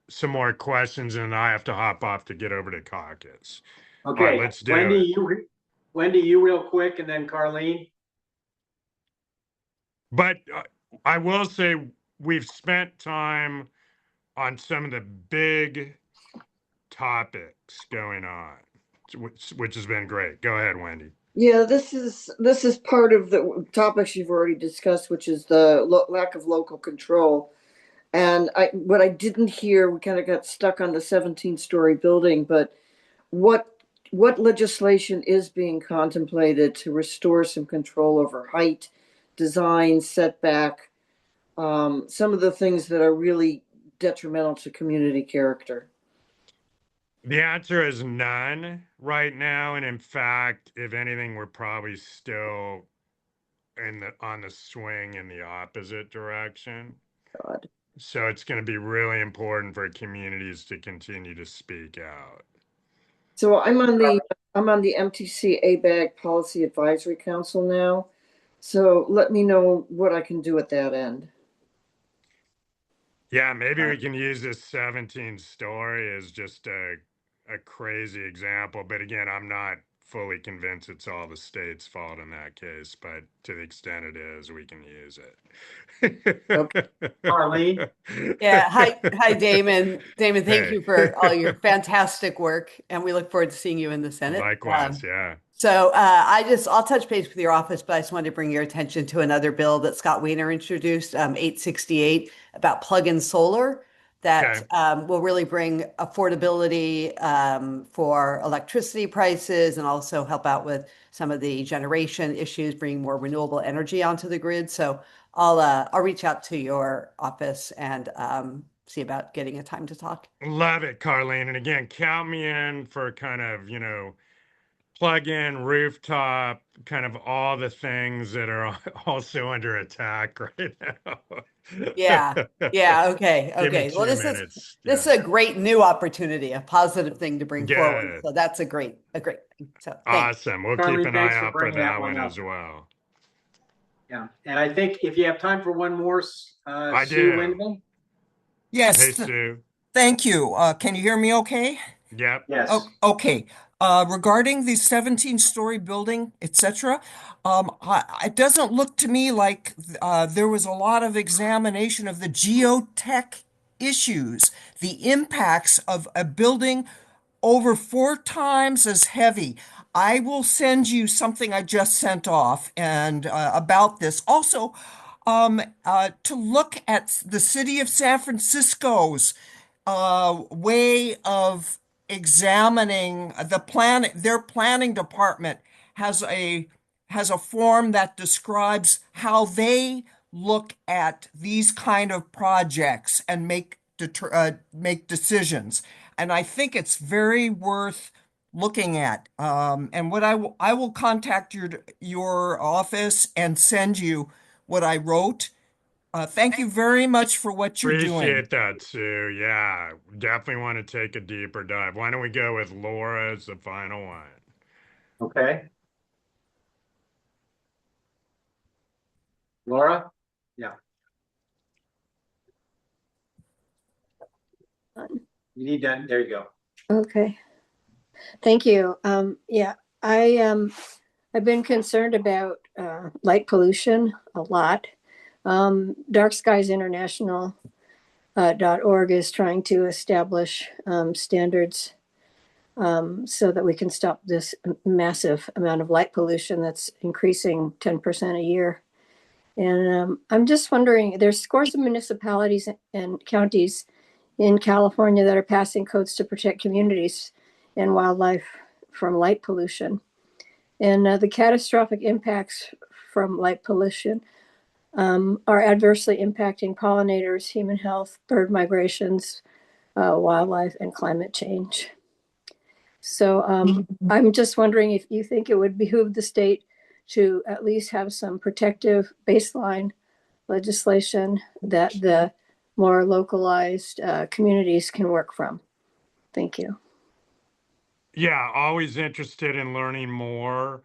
some more questions, and I have to hop off to get over to caucus. All right, okay. let's do it. Wendy, you real quick, and then Carlene. But I will say we've spent time on some of the big topics going on, which has been great. Go ahead, Wendy. Yeah, this is part of the topics you've already discussed, which is the lack of local control. And what I didn't hear, we kind of got stuck on the 17-story building, but what legislation is being contemplated to restore some control over height, design, setback, some of the things that are really detrimental to community character? The answer is none right now, and in fact, if anything, we're probably still on the swing in the opposite direction. God. So it's going to be really important for communities to continue to speak out. So I'm on the MTC ABAG Policy Advisory Council now. So let me know what I can do at that end. Yeah, maybe we can use this 17 story as just a crazy example. But again, I'm not fully convinced it's all the state's fault in that case. But to the extent it is, we can use it. Okay. Carlene. Yeah, hi, Damon. Damon, thank Hey. you for all your fantastic work, and we look forward to seeing you in the Senate. Likewise, yeah. So I'll touch base with your office, but I just wanted to bring your attention to another bill that Scott Wiener introduced, 868, about plug-in solar that will really bring affordability for electricity prices and also help out with some of the generation issues, bringing more renewable energy onto the grid. So I'll reach out to your office and see about getting a time to talk. Love it, Carlene. And again, count me in for kind of, plug-in rooftop, kind of all the things that are also under attack right now. Yeah, yeah, okay, Give me okay. Well, 2 minutes. this is Yeah. a great new opportunity, a positive thing to bring forward. Good. So that's a great thing. So thanks. Awesome. We'll keep Charlene, an eye thanks for out for bringing that that one one up. as well. Yeah, and I think if you have time for one more, I Sue do. Windmill? Hey, Yes, Sue. thank you. Can you hear me okay? Yep. Yes. Oh, okay. Regarding the 17-story building, etc., it doesn't look to me like there was a lot of examination of the geotech issues, the impacts of a building over 4 times as heavy. I will send you something I just sent off and about this. Also, to look at the city of San Francisco's way of examining the plan. Their planning department has a form that describes how they look at these kind of projects and make decisions. And I think it's very worth looking at. And what I will contact your office and send you what I wrote. Thank you very much for what you're doing. Appreciate that, Sue. Yeah, definitely want to take a deeper dive. Why don't we go with Laura as the final one? Okay. Laura? Yeah. You need that. There you go. Okay, thank you. Yeah, I've been concerned about light pollution a lot. Dark Skies International .org is trying to establish standards so that we can stop this massive amount of light pollution that's increasing 10% a year. And I'm just wondering, there's scores of municipalities and counties in California that are passing codes to protect communities and wildlife from light pollution. And the catastrophic impacts from light pollution are adversely impacting pollinators, human health, bird migrations, wildlife, and climate change. So I'm just wondering if you think it would behoove the state to at least have some protective baseline legislation that the more localized communities can work from. Thank you. Yeah, always interested in learning more.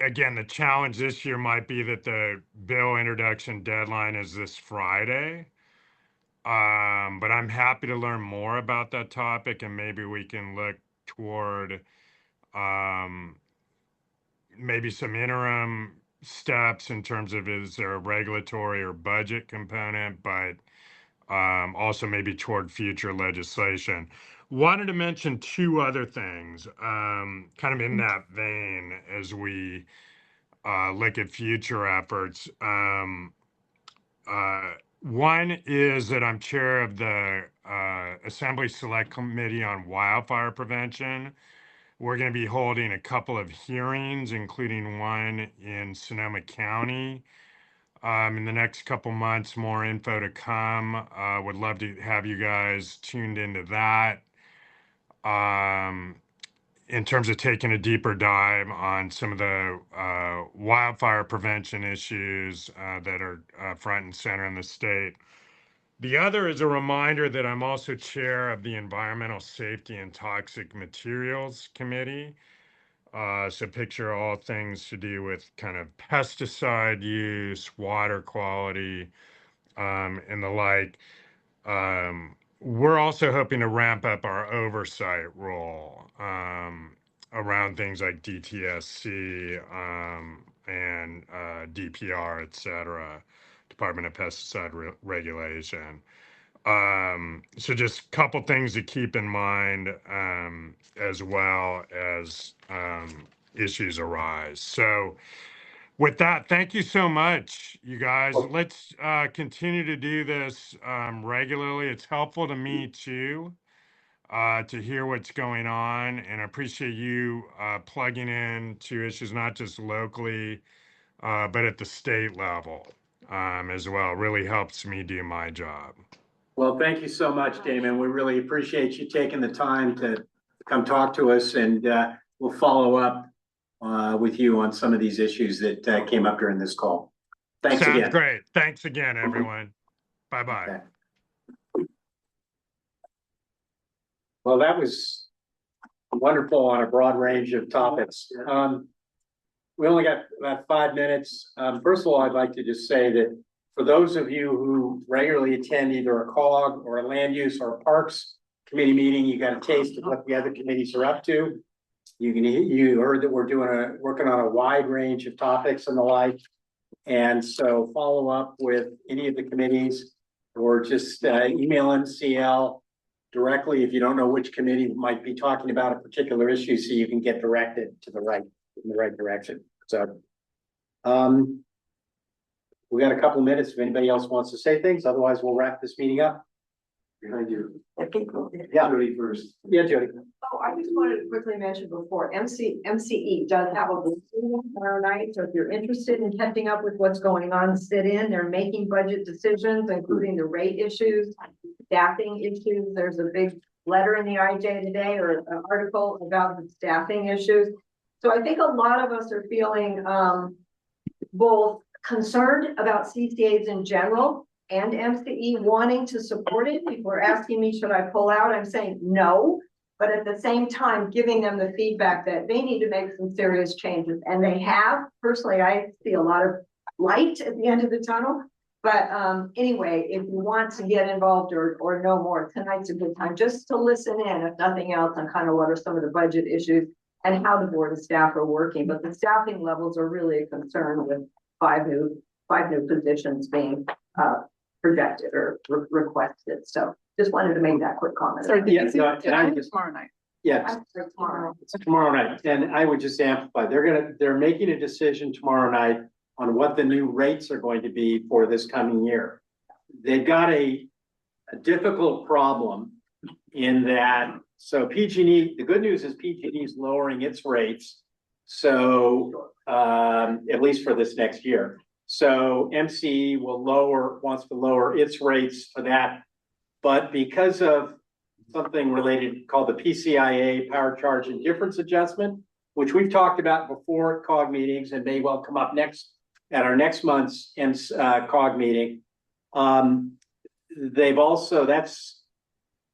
Again, the challenge this year might be that the bill introduction deadline is this Friday. But I'm happy to learn more about that topic, and maybe we can look toward um, maybe some interim steps in terms of is there a regulatory or budget component, but also maybe toward future legislation. Wanted to mention 2 other things, kind of in that vein as we look at future efforts. One is that I'm chair of the Assembly Select Committee on Wildfire Prevention. We're going to be holding a couple of hearings, including one in Sonoma County. In the next couple months, more info to come. Would love to have you guys tuned into that. In terms of taking a deeper dive on some of the wildfire prevention issues that are front and center in the state. The other is a reminder that I'm also chair of the Environmental Safety and Toxic Materials Committee. So picture all things to do with kind of pesticide use, water quality, and the like. We're also hoping to ramp up our oversight role around things like DTSC and DPR, et cetera, Department of Pesticide Regulation. So just a couple things to keep in mind as well as issues arise. So with that, thank you so much, you guys. Let's continue to do this regularly. It's helpful to me too to hear what's going on, and I appreciate you plugging in to issues not just locally, but at the state level as well. It really helps me do my job. Well, thank you so much, Damon. We really appreciate you taking the time to come talk to us, and we'll follow up with you on some of these issues that came up during this call. Thanks Sounds again. great. Thanks again, everyone. Bye-bye. Okay. Well, that was wonderful on a broad range of topics. We only got about 5 minutes. First of all, I'd like to just say that for those of you who regularly attend either a COG or a land use or a parks committee meeting, you got a taste of what the other committees are up to. You heard that we're working on a wide range of topics and the like. And so follow up with any of the committees or just email MCL directly if you don't know which committee might be talking about a particular issue, so you can get directed to the right direction. So we got a couple of minutes if anybody else wants to say things, otherwise we'll wrap this meeting up. Behind you. Yeah. Jody first. Yeah, Jody. Oh, I just wanted to quickly mention before, MCE does have a board meeting tomorrow night, so if you're interested in catching up with what's going on, sit in. They're making budget decisions, including the rate issues, staffing issues. There's a big letter in the IJ today or an article about the staffing issues. So I think a lot of us are feeling both concerned about CCAs in general and MCE wanting to support it. People are asking me, should I pull out? I'm saying no, but at the same time, giving them the feedback that they need to make some serious changes. And they have. Personally, I see a lot of light at the end of the tunnel. But anyway, if you want to get involved or know more, tonight's a good time just to listen in, if nothing else, on kind of what are some of the budget issues and how the board and staff are working. But the staffing levels are really a concern with five new positions being projected or requested. So just wanted to make that quick comment. Tomorrow night. Yes, tomorrow night. And I would just amplify, they're making a decision tomorrow night on what the new rates are going to be for this coming year. They've got a difficult problem in that, so PG&E, the good news is PG&E is lowering its rates. So at least for this next year. So MCE wants to lower its rates for that. But because of something related called the PCIA, power charge and difference adjustment, which we've talked about before at COG meetings and may well come up at our next month's COG meeting. They've also, cuts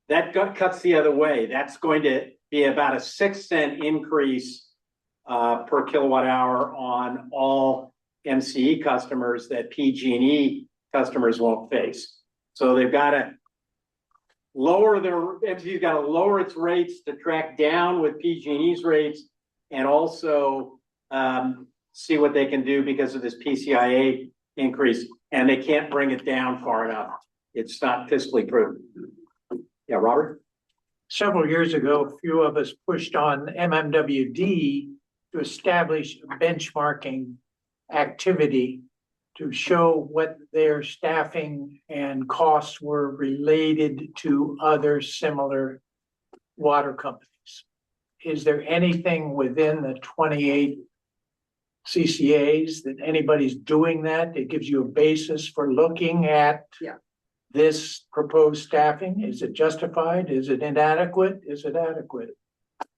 the other way. That's going to be about a 6-cent increase per kilowatt hour on all MCE customers that PG&E customers won't face. So they've got to MCE's got to lower its rates to track down with PG&E's rates, and also see what they can do because of this PCIA increase, and they can't bring it down far enough. It's not fiscally prudent. Yeah, Robert? Several years ago, a few of us pushed on MMWD to establish a benchmarking activity to show what their staffing and costs were related to other similar water companies. Is there anything within the 28 CCAs that anybody's doing that gives you a basis for looking at this proposed staffing? Is it justified? Is it inadequate? Is it adequate?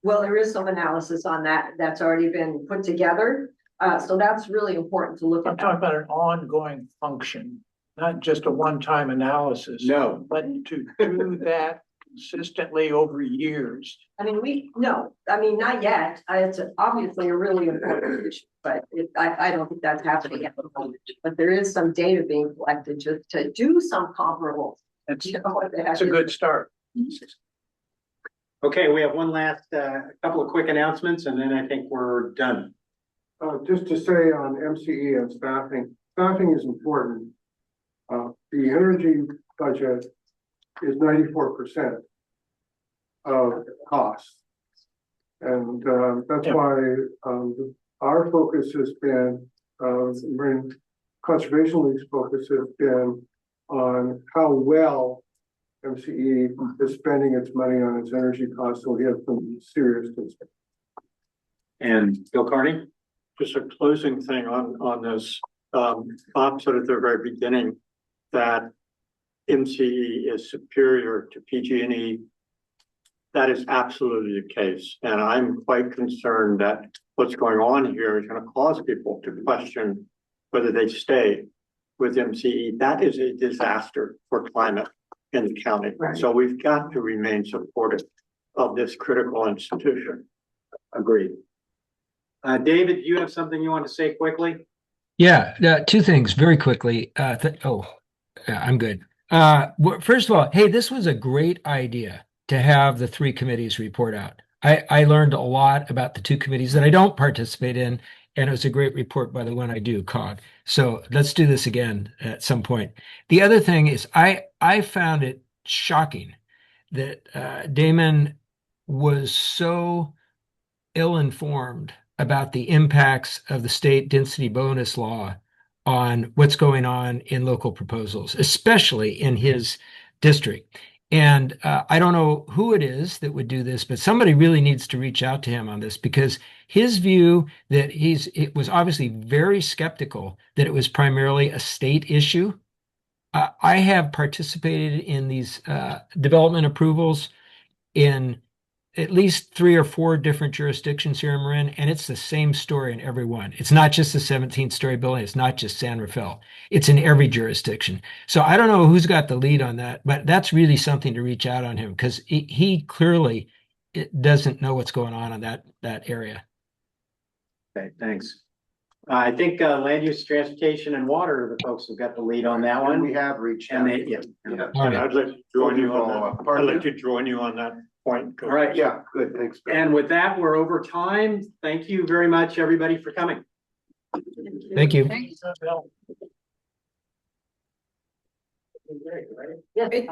Well, there is some analysis on that that's already been put together. So that's really important to look at. I'm talking about an ongoing function, not just a one-time analysis. No. But to do that consistently over years. I mean, not yet. It's obviously a really important issue, but I don't think that's happening at the moment. But there is some data being collected just to do some comparables. That's a good start. Okay, we have one last couple of quick announcements, and then I think we're done. Just to say on MCE and staffing is important. The energy budget is 94% of costs. And that's why our focus has been, Marine Conservation League's focus has been on how well MCE is spending its money on its energy costs. So we have some serious concern. And Bill Carney? Just a closing thing on this. Bob said at the very beginning that MCE is superior to PG&E. that is absolutely the case. And I'm quite concerned that what's going on here is going to cause people to question whether they stay with MCE. That is a disaster for climate in the county. Right. So we've got to remain supportive of this critical institution. Agreed. David, do you have something you want to say quickly? Yeah, two things very quickly. I'm good. First of all, hey, this was a great idea to have the three committees report out. I learned a lot about the two committees that I don't participate in, and it was a great report by the one I do, COG. So let's do this again at some point. The other thing is I found it shocking that Damon was so ill-informed about the impacts of the state density bonus law on what's going on in local proposals, especially in his district. And I don't know who it is that would do this, but somebody really needs to reach out to him on this, because his view that it was obviously very skeptical that it was primarily a state issue. I have participated in these development approvals in at least 3 or 4 different jurisdictions here in Marin, and it's the same story in every one. It's not just the 17th-story building. It's not just San Rafael. It's in every jurisdiction. So I don't know who's got the lead on that, but that's really something to reach out on him, because he clearly doesn't know what's going on in that area. Okay, thanks. I think land use, transportation, and water are the folks who've got the lead on that one. We have reached And out. they, yeah. And I'd like to join you on that. I'd like to join you on that point. All right. Yeah, good, thanks. Bill. And with that, we're over time. Thank you very much, everybody, for coming. Thank you. Yes.